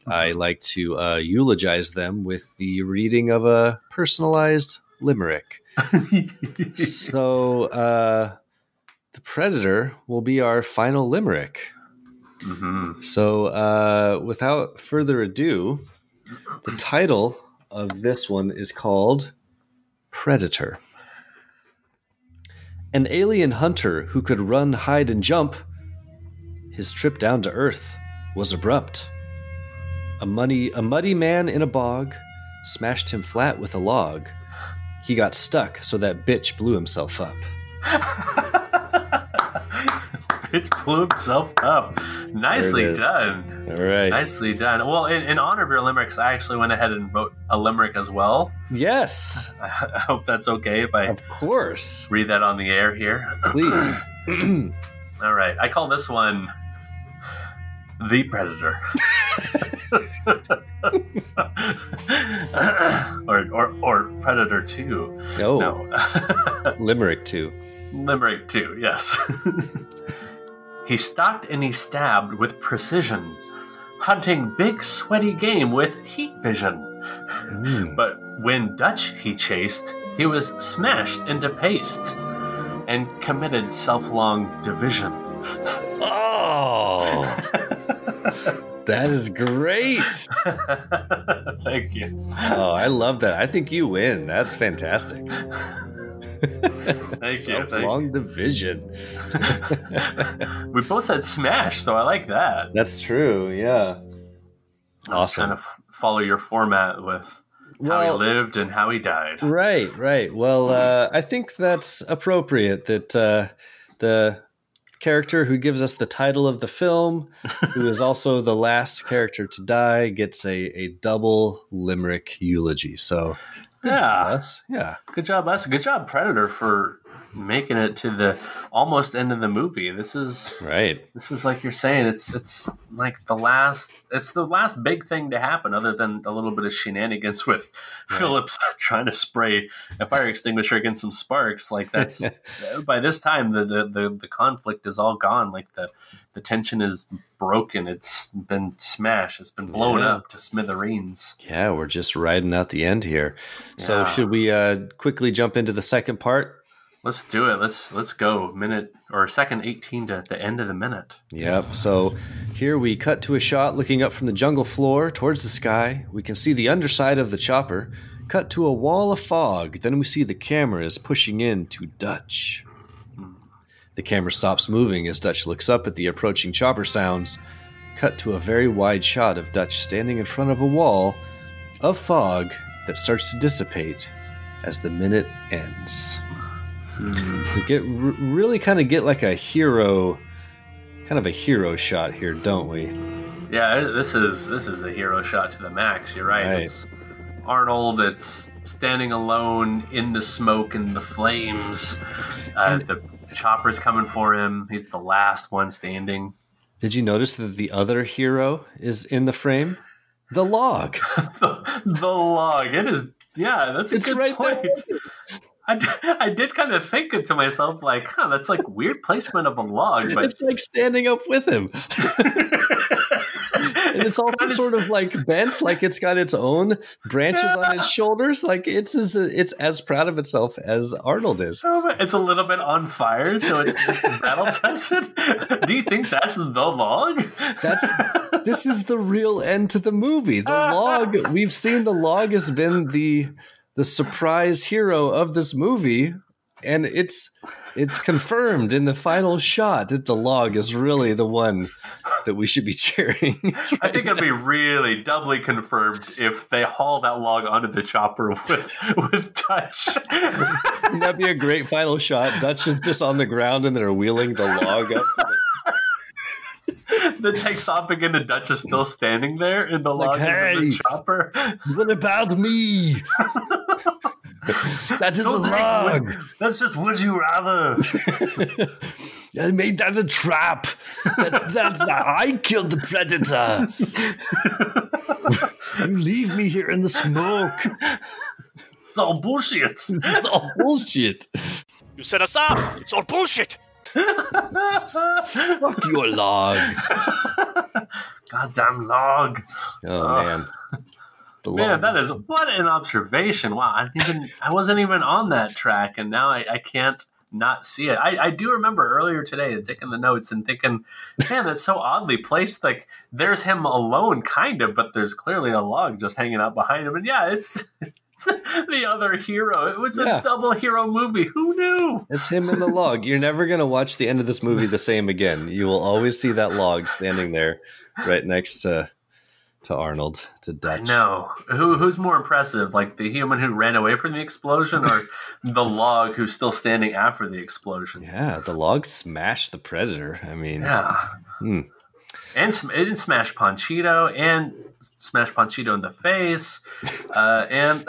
S1: I like to eulogize them with the reading of a personalized limerick. So, the Predator will be our final limerick. So, without further ado, the title of this one is called Predator. An alien hunter who could run, hide, and jump. His trip down to Earth was abrupt. A muddy man in a bog smashed him flat with a log. He got stuck, so that bitch blew himself up.
S2: Bitch blew himself up. Nicely done.
S1: All right.
S2: Nicely done. Well, in honor of your limericks, I actually went ahead and wrote a limerick as well.
S1: Yes.
S2: I hope that's okay if I
S1: of course
S2: read that on the air here.
S1: Please.
S2: All right. I call this one The Predator. or Predator 2.
S1: Oh.
S2: No.
S1: Limerick 2.
S2: Limerick 2, yes. He stalked and he stabbed with precision, hunting big sweaty game with heat vision. But when Dutch he chased, he was smashed into paste and committed self-long division.
S1: Oh! That is great.
S2: Thank you.
S1: Oh, I love that. I think you win. That's fantastic.
S2: Thank you.
S1: Long division.
S2: We both said smash, so I like that.
S1: That's true. Yeah. Awesome.
S2: Kind of follow your format with how he lived and how he died.
S1: Right. Well, I think that's appropriate that the character who gives us the title of the film, who is also the last character to die, gets a double limerick eulogy. So good job, us. Yeah.
S2: Good job, us. Good job, Predator, for making it to the almost end of the movie. This is
S1: right.
S2: This is like you're saying, it's like the last big thing to happen, other than a little bit of shenanigans with Phillips trying to spray a fire extinguisher against some sparks. Like that's by this time the conflict is all gone. Like the tension is broken. It's been smashed. It's been blown up to smithereens.
S1: Yeah, we're just riding out the end here. So should we quickly jump into the second part?
S2: Let's do it. Let's go second 18 to the end of the minute.
S1: Yep. So here we cut to a shot looking up from the jungle floor towards the sky. We can see the underside of the chopper. Cut to a wall of fog. Then we see the cameras pushing in to Dutch. The camera stops moving as Dutch looks up at the approaching chopper sounds. Cut to a very wide shot of Dutch standing in front of a wall of fog that starts to dissipate as the minute ends. We get really kind of get like a hero shot here, don't we?
S2: Yeah, this is a hero shot to the max. You're right. It's Arnold. It's standing alone in the smoke and the flames. The chopper's coming for him. He's the last one standing.
S1: Did you notice that the other hero is in the frame? The log.
S2: the log. It is. Yeah, that's a good point. I did kind of think it to myself, like, that's like weird placement of a log. But
S1: it's like standing up with him. And it's also sort of like bent, like it's got its own branches on its shoulders. Like it's as proud of itself as Arnold is.
S2: It's a little bit on fire, so it's battle tested. Do you think that's the log?
S1: This is the real end to the movie. The log, we've seen the log has been the surprise hero of this movie, and it's confirmed in the final shot that the log is really the one that we should be cheering.
S2: I think it'd be really doubly confirmed if they haul that log onto the chopper with Dutch.
S1: Wouldn't that be a great final shot? Dutch is just on the ground and they're wheeling the log up to
S2: that takes off again, and Dutch is still standing there, and the log is in the chopper.
S1: What about me? That is a log.
S2: That's just would you rather.
S1: I made that a trap. That's not. I killed the predator. You leave me here in the smoke.
S2: It's all bullshit.
S1: It's all bullshit.
S5: You set us up. It's all bullshit.
S1: Fuck your log.
S2: Goddamn log.
S1: Oh man.
S2: Man, that is what an observation. Wow, I wasn't even on that track, and now I can't not see it. I do remember earlier today taking the notes and thinking, man, that's so oddly placed. Like there's him alone, kind of, but there's clearly a log just hanging out behind him. And yeah, it's the other hero. It was a double hero movie. Who knew?
S1: It's him and the log. You're never gonna watch the end of this movie the same again. You will always see that log standing there, right next to Arnold, to Dutch.
S2: No, who's more impressive, like the human who ran away from the explosion, or the log who's still standing after the explosion?
S1: Yeah, the log smashed the predator. I mean,
S2: yeah, and it didn't smash Panchito in the face, and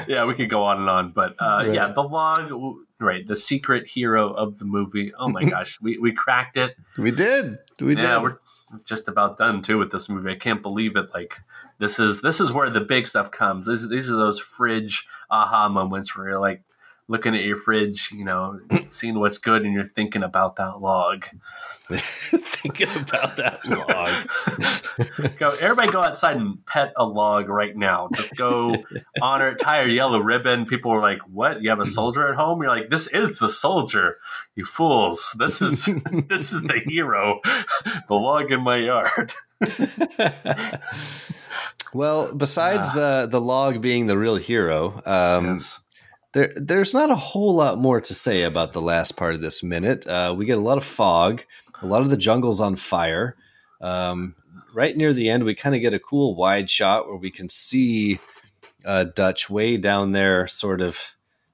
S2: yeah, we could go on and on, but right. Yeah, the log, right, the secret hero of the movie. Oh my gosh, we cracked it.
S1: We did.
S2: We're just about done too with this movie. I can't believe it. Like this is where the big stuff comes. These are those fridge aha moments where you're like looking at your fridge, seeing what's good, and you're thinking about that log.
S1: Thinking about that log.
S2: Everybody go outside and pet a log right now. Just go honor it, tie a yellow ribbon. People are like, what? You have a soldier at home? You're like, this is the soldier, you fools. This is the hero. The log in my yard.
S1: Well, besides the log being the real hero, yes. There's not a whole lot more to say about the last part of this minute. We get a lot of fog. A lot of the jungle's on fire. Right near the end, we kind of get a cool wide shot where we can see Dutch way down there sort of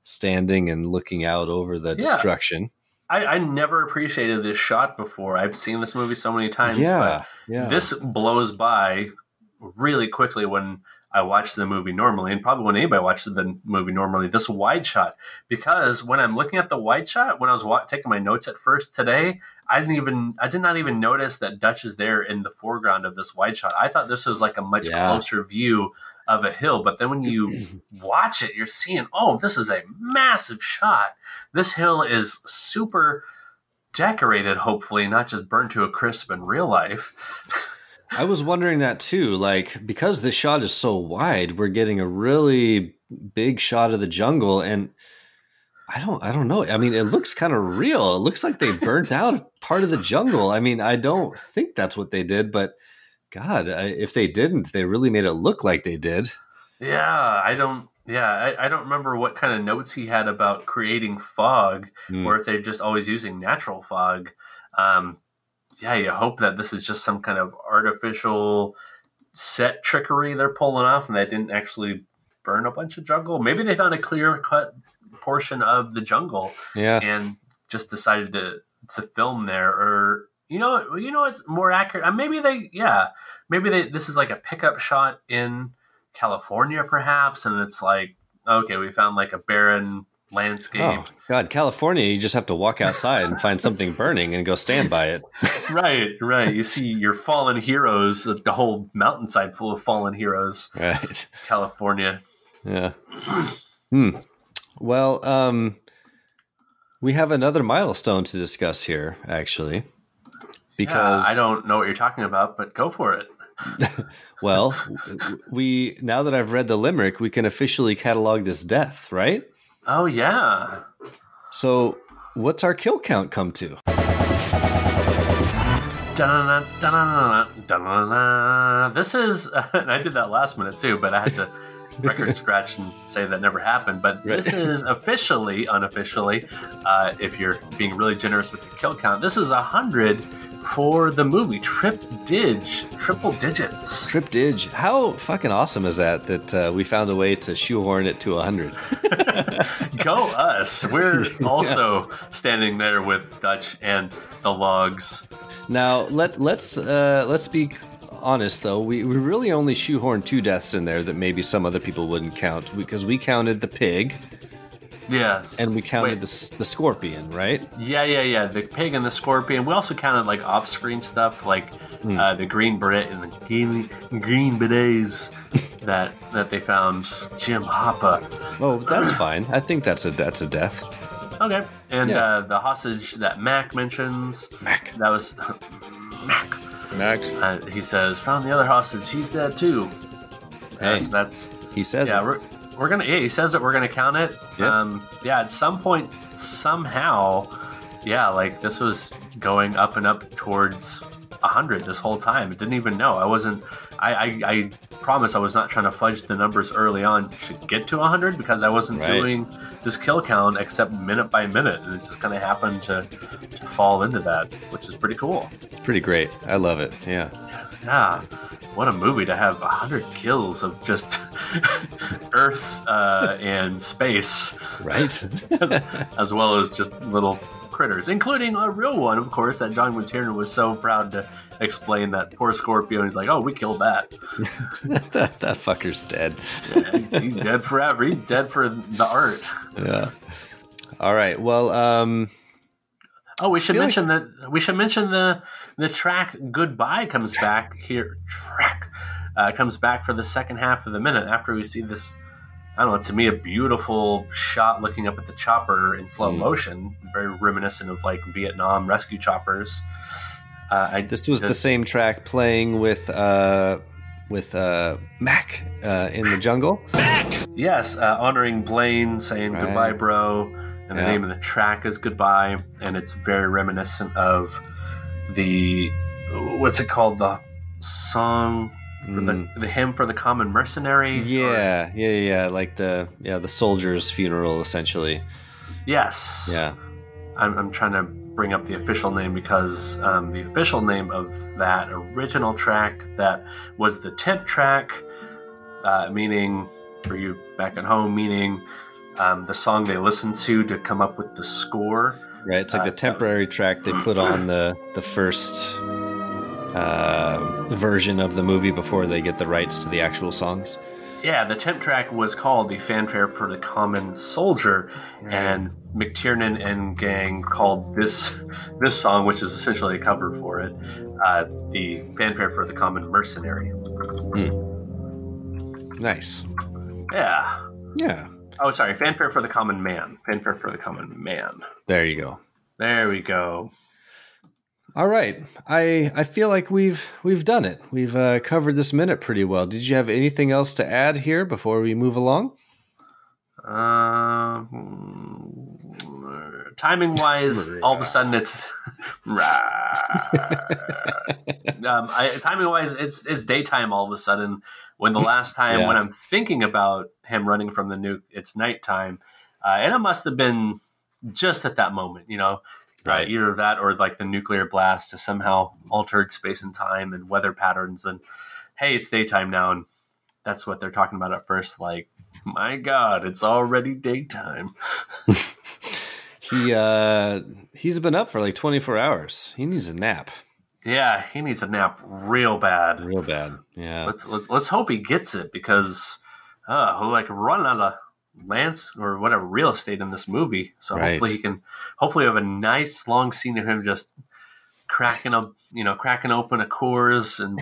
S1: standing and looking out over the destruction.
S2: I never appreciated this shot before. I've seen this movie so many times.
S1: Yeah.
S2: This blows by really quickly when I watch the movie normally, and probably when anybody watches the movie normally, this wide shot. Because when I'm looking at the wide shot, when I was taking my notes at first today, I did not even notice that Dutch is there in the foreground of this wide shot. I thought this was like a much closer view of a hill. But then when you watch it, you're seeing, oh, this is a massive shot. This hill is super decorated, hopefully, not just burned to a crisp in real life.
S1: I was wondering that too. Like, because the shot is so wide, we're getting a really big shot of the jungle, and I don't know. I mean, it looks kind of real. It looks like they burnt out part of the jungle. I mean, I don't think that's what they did, but God, if they didn't, they really made it look like they did.
S2: Yeah, I don't remember what kind of notes he had about creating fog, or if they're just always using natural fog. Yeah, you hope that this is just some kind of artificial set trickery they're pulling off, and that didn't actually burn a bunch of jungle. Maybe they found a clear-cut portion of the jungle and just decided to film there. Or it's more accurate. Maybe this is like a pickup shot in California, perhaps, and it's like, okay, we found like a barren landscape.
S1: Oh God, California! You just have to walk outside and find something burning and go stand by it.
S2: Right. You see your fallen heroes, the whole mountainside full of fallen heroes.
S1: Right,
S2: California.
S1: Yeah. Well, we have another milestone to discuss here, actually, because
S2: I don't know what you're talking about, but go for it.
S1: Well, now that I've read the limerick, we can officially catalog this death, right?
S2: Oh, yeah.
S1: So what's our kill count come to?
S2: This is, and I did that last minute too, but I had to record scratch and say that never happened. But this is unofficially, if you're being really generous with your kill count, this is 100 for the movie. Triple digits.
S1: Trip dig. How fucking awesome is that we found a way to shoehorn it to 100?
S2: Go us. We're also standing there with Dutch and the logs.
S1: Now, let's be honest, though. We really only shoehorned 2 deaths in there that maybe some other people wouldn't count, because we counted the pig.
S2: Yes.
S1: And we counted the scorpion, right?
S2: Yeah. The pig and the scorpion. We also counted like off-screen stuff, like the green beret and the green berets that they found. Jim Hoppa.
S1: Oh, that's fine. I think that's a death.
S2: Okay. And the hostage that Mac mentions.
S1: Mac.
S2: That was Mac. He says, found the other hostage. He's dead too.
S1: Hey,
S2: so that's
S1: he says.
S2: Yeah, we're gonna. Yeah, he says that we're gonna count it.
S1: Yep.
S2: At some point, somehow, like this was going up and up towards 100 this whole time. It didn't even know. I wasn't. I promise I was not trying to fudge the numbers early on to get to 100, because I wasn't doing this kill count except minute by minute, and it just kind of happened to fall into that, which is pretty cool.
S1: Pretty great. I love it. Yeah.
S2: Yeah. What a movie to have 100 kills of just Earth and space.
S1: Right.
S2: As well as just little critters, including a real one, of course, that John McTiernan was so proud to explain, that poor Scorpio. He's like, oh, we killed that.
S1: that fucker's dead.
S2: Yeah, he's dead forever. He's dead for the art.
S1: Yeah. All right. Well,
S2: we should mention the track "Goodbye" comes back here. Comes back for the second half of the minute after we see this. I don't know. To me, a beautiful shot looking up at the chopper in slow motion, very reminiscent of like Vietnam rescue choppers.
S1: This was the same track playing with Mac in the jungle.
S2: Mac! Yes, honoring Blaine, saying goodbye, bro. And the name of the track is Goodbye. And it's very reminiscent of the, what's it called? The song for the hymn for the common mercenary.
S1: Yeah. Like the soldier's funeral, essentially.
S2: Yes.
S1: Yeah.
S2: I'm trying to bring up the official name, because the official name of that original track, that was the temp track, meaning, for you back at home, meaning the song they listened to come up with the score.
S1: Right, it's like the temporary track they put on the first version of the movie before they get the rights to the actual songs.
S2: Yeah, the temp track was called the Fanfare for the Common Soldier, and McTiernan and gang called this song, which is essentially a cover for it, the Fanfare for the Common Mercenary.
S1: Nice.
S2: Yeah.
S1: Yeah.
S2: Oh, sorry, Fanfare for the Common Man. Fanfare for the Common Man.
S1: There you go.
S2: There we go.
S1: All right. I feel like we've done it. We've covered this minute pretty well. Did you have anything else to add here before we move along?
S2: Timing wise, all of a sudden it's timing wise it's daytime all of a sudden, when the last time when I'm thinking about him running from the nuke, it's nighttime, and it must have been just at that moment, right? Either that or like the nuclear blast has somehow altered space and time and weather patterns, and hey, it's daytime now, and that's what they're talking about at first, like My God, it's already daytime.
S1: He's been up for like 24 hours. He needs a nap.
S2: Yeah, he needs a nap real bad.
S1: Real bad. Yeah.
S2: Let's hope he gets it because he'll like run out of Lance or whatever real estate in this movie. So
S1: right.
S2: hopefully have a nice long scene of him just cracking open a Coors and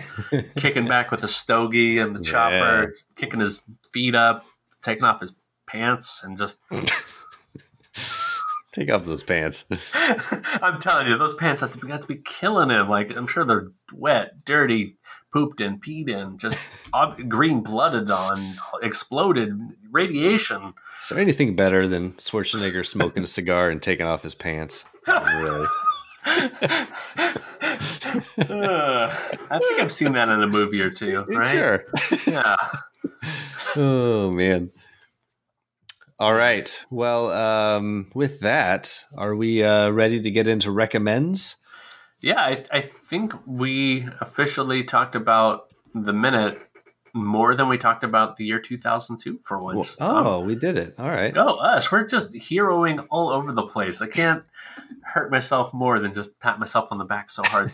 S2: kicking back with a stogie and the chopper, kicking his feet up, taking off his pants and just
S1: take off those pants.
S2: I'm telling you, those pants have to be killing him. Like, I'm sure they're wet, dirty, pooped in, peed in, just green blooded on, exploded, radiation.
S1: Is there anything better than Schwarzenegger smoking a cigar and taking off his pants? Really?
S2: I think I've seen that in a movie or two, right?
S1: Sure.
S2: Yeah.
S1: Oh, man. All right. Well, with that, are we ready to get into recommends?
S2: Yeah, I think we officially talked about the minute more than we talked about the year 2002 for once.
S1: We did it. All right.
S2: Go us. We're just heroing all over the place. I can't hurt myself more than just pat myself on the back so hard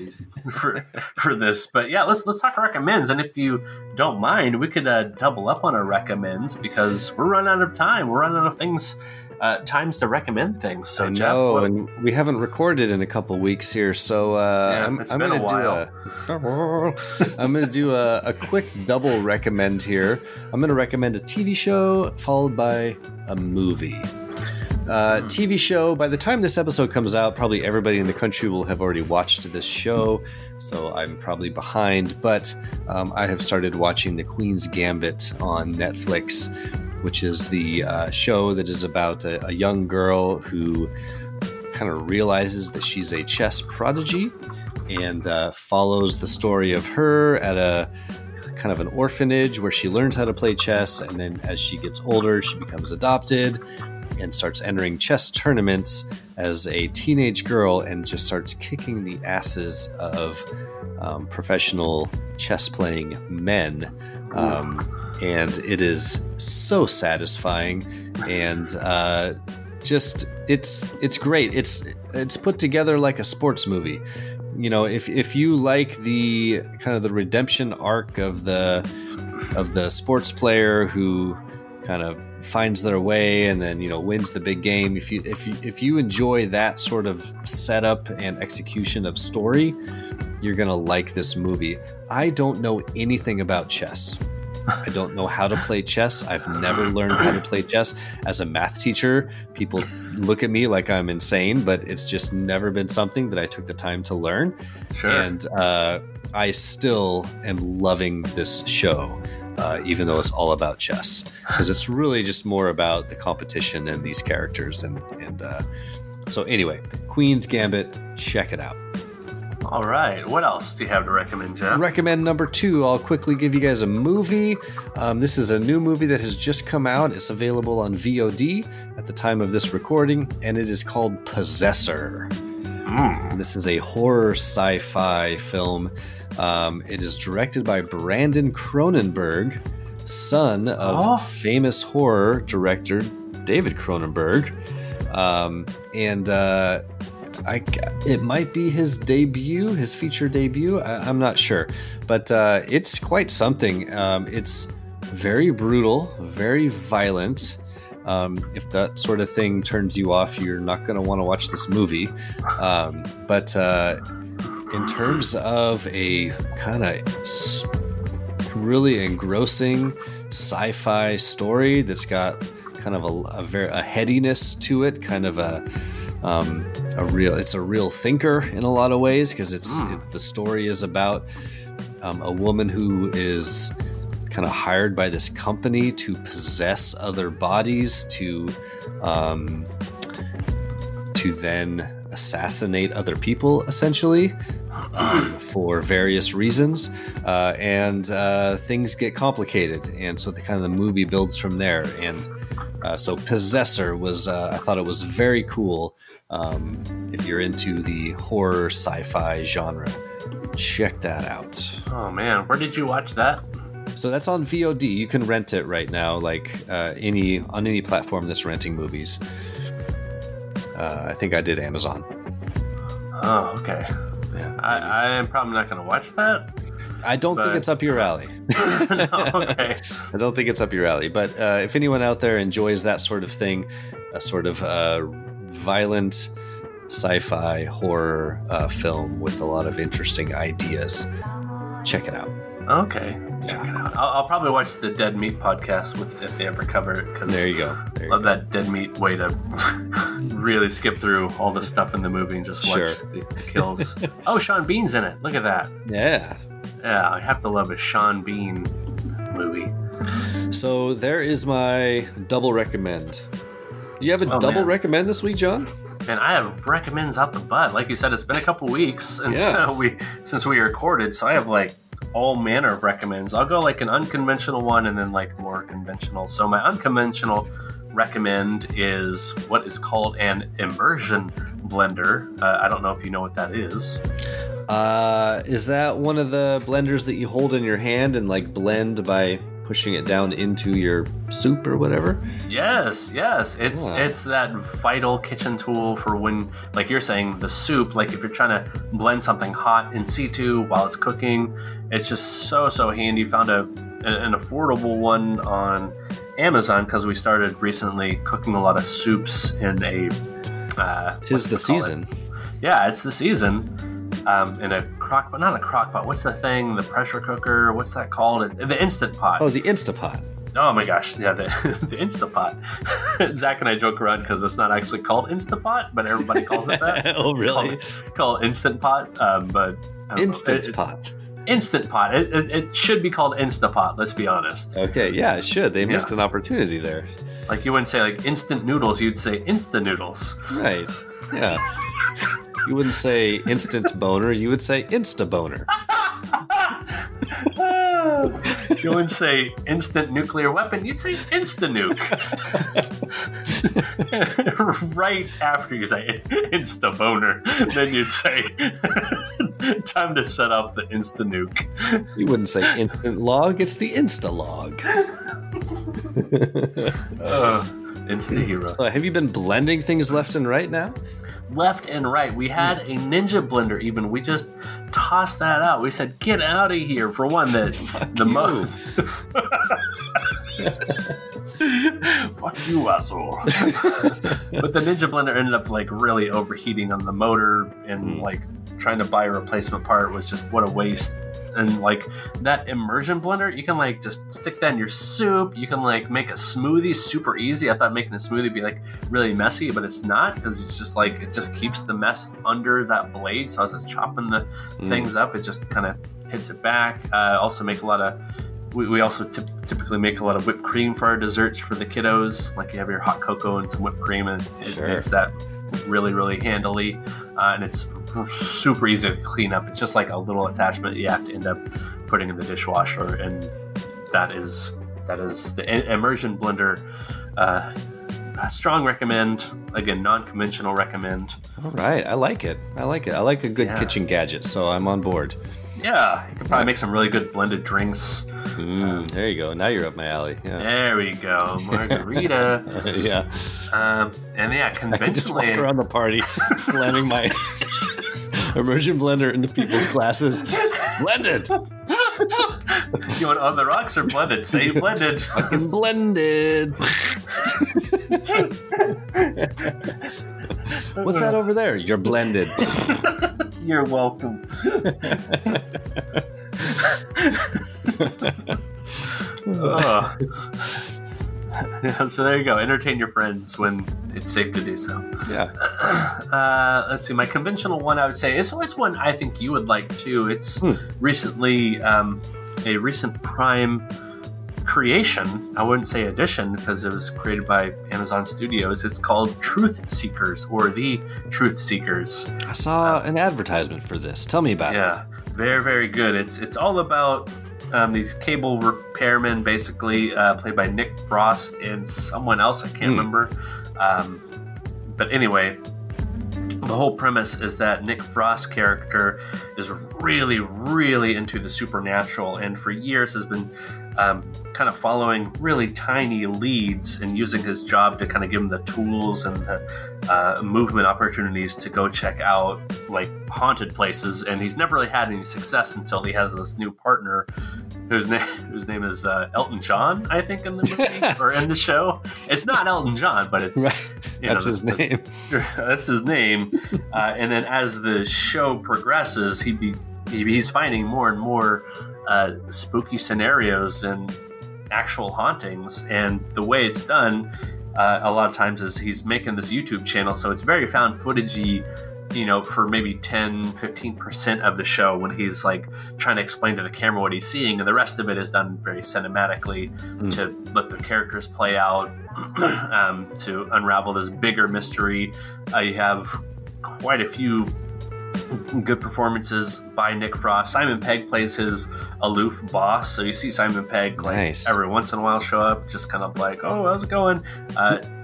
S2: for this. But yeah, let's talk recommends. And if you don't mind, we could double up on our recommends because we're running out of time. We're running out of things. Times to recommend things. So Jeff,
S1: and we haven't recorded in a couple weeks here, so I'm going to do a quick double recommend here. I'm going to recommend a TV show followed by a movie. TV show. By the time this episode comes out, probably everybody in the country will have already watched this show, so I'm probably behind. But I have started watching The Queen's Gambit on Netflix, which is the show that is about a young girl who kind of realizes that she's a chess prodigy and follows the story of her at a kind of an orphanage where she learns how to play chess. And then as she gets older, she becomes adopted and starts entering chess tournaments as a teenage girl and just starts kicking the asses of professional chess playing men. And it is so satisfying, and it's great. It's put together like a sports movie. You know, if you like the kind of the redemption arc of the sports player who kind of finds their way and then wins the big game. If you enjoy that sort of setup and execution of story, you're gonna like this movie. I don't know anything about chess. I don't know how to play chess. I've never learned how to play chess. As a math teacher, people look at me like I'm insane, but it's just never been something that I took the time to learn.
S2: Sure.
S1: And I still am loving this show, even though it's all about chess, because it's really just more about the competition and these characters. And so anyway, Queen's Gambit, check it out.
S2: All right. What else do you have to recommend, Jeff?
S1: Recommend number 2. I'll quickly give you guys a movie. This is a new movie that has just come out. It's available on VOD at the time of this recording, and it is called Possessor. This is a horror sci-fi film. It is directed by Brandon Cronenberg, son of famous horror director David Cronenberg. It might be his feature debut. I'm not sure, but it's quite something. It's very brutal, very violent. If that sort of thing turns you off, you're not going to want to watch this movie. But in terms of a kind of really engrossing sci-fi story that's got kind of a headiness to it, kind of it's a real thinker in a lot of ways, because the story is about a woman who is kind of hired by this company to possess other bodies to then assassinate other people, essentially, for various reasons, and things get complicated, and so the movie builds from there. And so Possessor was I thought it was very cool. If you're into the horror sci-fi genre, check that out.
S2: Oh man, where did you watch that?
S1: So that's on VOD. You can rent it right now, like on any platform that's renting movies. I think I did Amazon.
S2: Oh, okay.
S1: Yeah.
S2: I am probably not going to watch that.
S1: I don't think it's up your alley.
S2: No, okay.
S1: I don't think it's up your alley. But if anyone out there enjoys that sort of thing, a sort of violent sci-fi horror film with a lot of interesting ideas, check it out.
S2: Okay, check it out. I'll probably watch the Dead Meat podcast if they ever cover it. Cause
S1: there you go.
S2: Love that Dead Meat way to really skip through all the stuff in the movie and just watch the kills. Oh, Sean Bean's in it. Look at that.
S1: Yeah.
S2: Yeah, I have to love a Sean Bean movie.
S1: So there is my double recommend. Do you have a double recommend this week, John?
S2: And I have recommends out the butt. Like you said, it's been a couple weeks and since we recorded, so I have like all manner of recommends. I'll go like an unconventional one and then like more conventional. So my unconventional recommend is what is called an immersion blender. I don't know if you know what that is.
S1: Is that one of the blenders that you hold in your hand and like blend by pushing it down into your soup or whatever? Yes. It's that vital kitchen tool for when, like you're saying, the soup, like if you're trying to blend something hot in situ while it's cooking, it's just so handy. Found an affordable one on Amazon because we started recently cooking a lot of soups in a... Tis the season.
S2: Yeah, it's the season. In a crock, but not a crock pot. What's the thing? The pressure cooker? What's that called? The Instant Pot.
S1: Oh, the Instapot.
S2: Oh my gosh, yeah, the Instapot. Zach and I joke around because it's not actually called Instapot, but everybody calls it that.
S1: Oh, really?
S2: It's called Instant Pot, but
S1: Instant Pot.
S2: Instant Pot. It should be called Instapot. Let's be honest.
S1: Okay, yeah, it should. They missed an opportunity there.
S2: Like you wouldn't say like instant noodles. You'd say Insta noodles.
S1: Right. Yeah. You wouldn't say instant boner. You would say insta boner.
S2: You wouldn't say instant nuclear weapon. You'd say insta nuke. Right after you say insta boner, then you'd say time to set up the insta nuke.
S1: You wouldn't say instant log. It's the insta log.
S2: Insta hero.
S1: So have you been blending things left and right now?
S2: Left and right. We had a Ninja blender even. We just tossed that out. We said, get out of here. For one, the most. Fuck you, asshole. But the Ninja blender ended up like really overheating on the motor and like trying to buy a replacement part was just what a waste. And like that immersion blender, you can like just stick that in your soup. You can like make a smoothie super easy. I thought making a smoothie would be like really messy, but it's not because it's just like it just keeps the mess under that blade. So as it's chopping the things up, it just kind of hits it back. Also make a lot of. We also typically make a lot of whipped cream for our desserts for the kiddos. Like you have your hot cocoa and some whipped cream, and it makes that really handily. And it's super easy to clean up. It's just like a little attachment you have to end up putting in the dishwasher, and that is the immersion blender. Strong recommend. Again, non-conventional recommend.
S1: All right, I like it. I like a good kitchen gadget, so I'm on board.
S2: Yeah, you can probably make some really good blended drinks.
S1: There you go. Now you're up my alley. Yeah.
S2: There we go. Margarita.
S1: Yeah.
S2: And yeah, conventionally.
S1: I just walk around the party slamming my immersion blender into people's glasses. Blended.
S2: You want on the rocks or blended? Say blended.
S1: Fucking blended. What's that over there? You're blended.
S2: You're welcome. Yeah, so there you go. Entertain your friends when it's safe to do so.
S1: Yeah.
S2: Let's see. My conventional one, I would say, it's one I think you would like too. It's recently a recent Prime creation. I wouldn't say addition because it was created by Amazon Studios. It's called Truth Seekers or The Truth Seekers.
S1: I saw an advertisement for this. Tell me about it.
S2: Yeah, very good. It's all about these cable repairmen, basically played by Nick Frost and someone else I can't remember. But anyway, a the whole premise is that Nick Frost's character is really, really into the supernatural, and for years has been kind of following really tiny leads and using his job to kind of give him the tools and the movement opportunities to go check out like haunted places. And he's never really had any success until he has this new partner whose name is Elton John, I think, in the movie or in the show. It's not Elton John, but it's
S1: that's his name.
S2: That's his name. And then as the show progresses, he's finding more and more spooky scenarios and actual hauntings. And the way it's done, a lot of times, is he's making this YouTube channel, so it's very found footagey. For maybe 10-15% of the show when he's like trying to explain to the camera what he's seeing, and the rest of it is done very cinematically to let the characters play out, to unravel this bigger mystery. You have quite a few good performances by Nick Frost. Simon Pegg plays his aloof boss, so you see Simon Pegg every once in a while show up, just kind of like, oh, how's it going?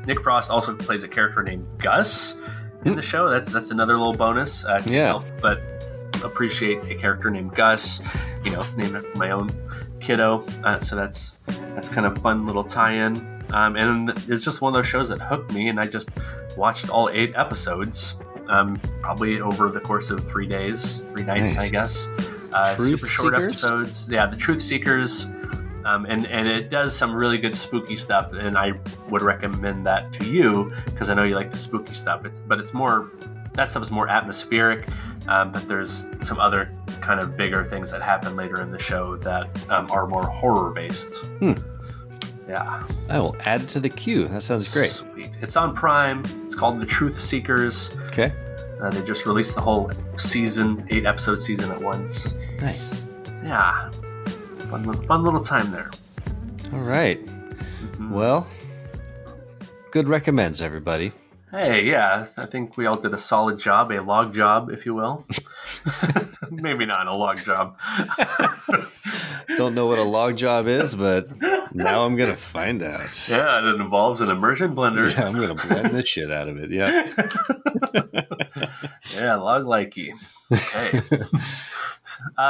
S2: Nick Frost also plays a character named Gus in the show. That's another little bonus. Can't help but appreciate a character named Gus, named after my own kiddo. So that's kind of fun little tie-in. And it's just one of those shows that hooked me, and I just watched all 8 episodes, probably over the course of 3 days, 3 nights, I guess. Super short episodes. Yeah, the Truth Seekers. And it does some really good spooky stuff, and I would recommend that to you because I know you like the spooky stuff. That stuff is more atmospheric, but there's some other kind of bigger things that happen later in the show that are more horror based. Yeah, I
S1: will add it to the queue. That sounds great.
S2: Sweet. It's on Prime. It's called The Truth Seekers.
S1: Okay.
S2: They just released the whole season, 8-episode season at once.
S1: Nice.
S2: Yeah. Fun little time there.
S1: All right. Mm-hmm. Well, good recommends, everybody.
S2: Hey, yeah, I think we all did a solid job, a log job, if you will. Maybe not a log job.
S1: Don't know what a log job is, but now I'm going to find out.
S2: Yeah, it involves an immersion blender.
S1: Yeah, I'm going to blend the shit out of it, yeah.
S2: Yeah, log likey. Okay.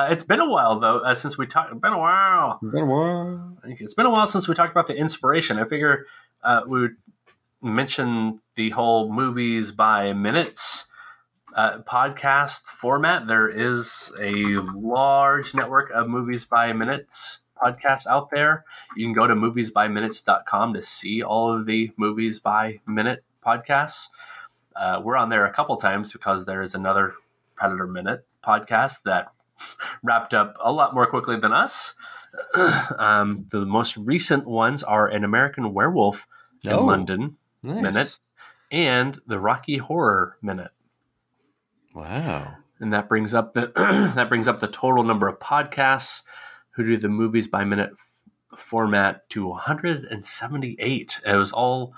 S2: It's been a while, though, since we talked. It's been a while. It's been a while since we talked about the inspiration. I figure we would mention the whole movies by minutes podcast format. There is a large network of movies by minutes podcasts out there. You can go to moviesbyminutes.com to see all of the movies by minute podcasts. We're on there a couple times because there is another Predator Minute podcast that wrapped up a lot more quickly than us. The most recent ones are An American Werewolf in London Minute and the Rocky Horror Minute.
S1: Wow.
S2: And that brings up the total number of podcasts who do the movies by minute format to 178. It was all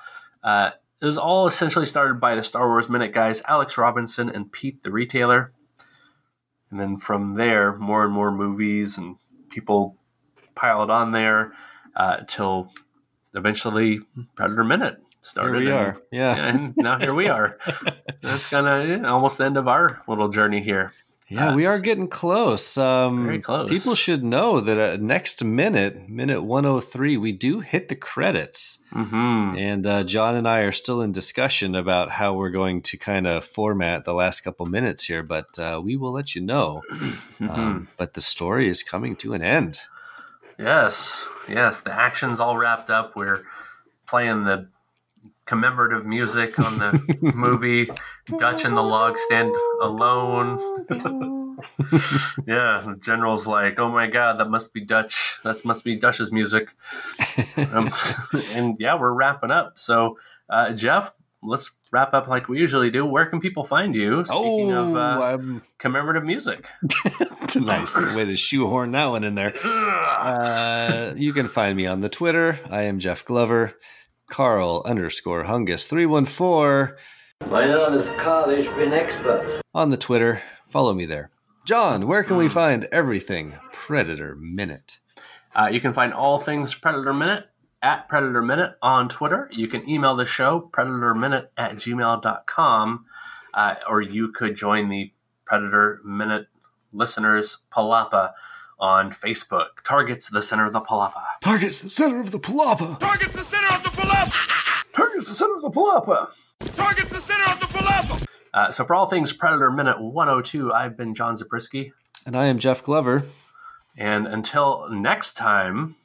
S2: essentially started by the Star Wars Minute guys, Alex Robinson and Pete the Retailer. And then from there, more and more movies and people piled on there till eventually Predator Minute started.
S1: Here we are. Yeah.
S2: And now here we are. That's kind of almost the end of our little journey here.
S1: Yeah, we are getting close.
S2: Very close.
S1: People should know that next minute 103, we do hit the credits.
S2: Mm-hmm.
S1: And John and I are still in discussion about how we're going to kind of format the last couple minutes here, but we will let you know.
S2: Mm-hmm.
S1: But the story is coming to an end.
S2: Yes. The action's all wrapped up. We're playing the commemorative music on the movie. Dutch and the log stand alone. Yeah, the general's like, oh my god, that must be Dutch. That must be Dutch's music. And yeah, we're wrapping up. So, Jeff, let's wrap up like we usually do. Where can people find you? Speaking of commemorative music.
S1: Nice way to shoehorn that one in there. You can find me on the Twitter. I am Jeff Glover. Carl_Hungus314.
S7: My name is Carl Ishbin Expert.
S1: On the Twitter, follow me there. John, where can we find everything Predator Minute?
S2: You can find all things Predator Minute at Predator Minute on Twitter. You can email the show, predatorminute@gmail.com. or you could join the Predator Minute Listeners Palapa on Facebook. Targets the center of the Palapa.
S1: Targets the center of the Palapa.
S4: Targets the center of the palapa.
S2: Targets the center of the Palapa.
S4: Targets the center of the palapa.
S2: So for all things Predator Minute 102, I've been John Zabriskie.
S1: And I am Jeff Glover.
S2: And until next time...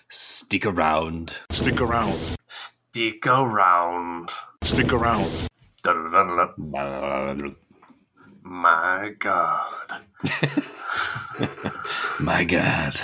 S1: Stick around.
S6: Stick around.
S2: Stick around.
S6: Stick around.
S2: My God.
S1: My God.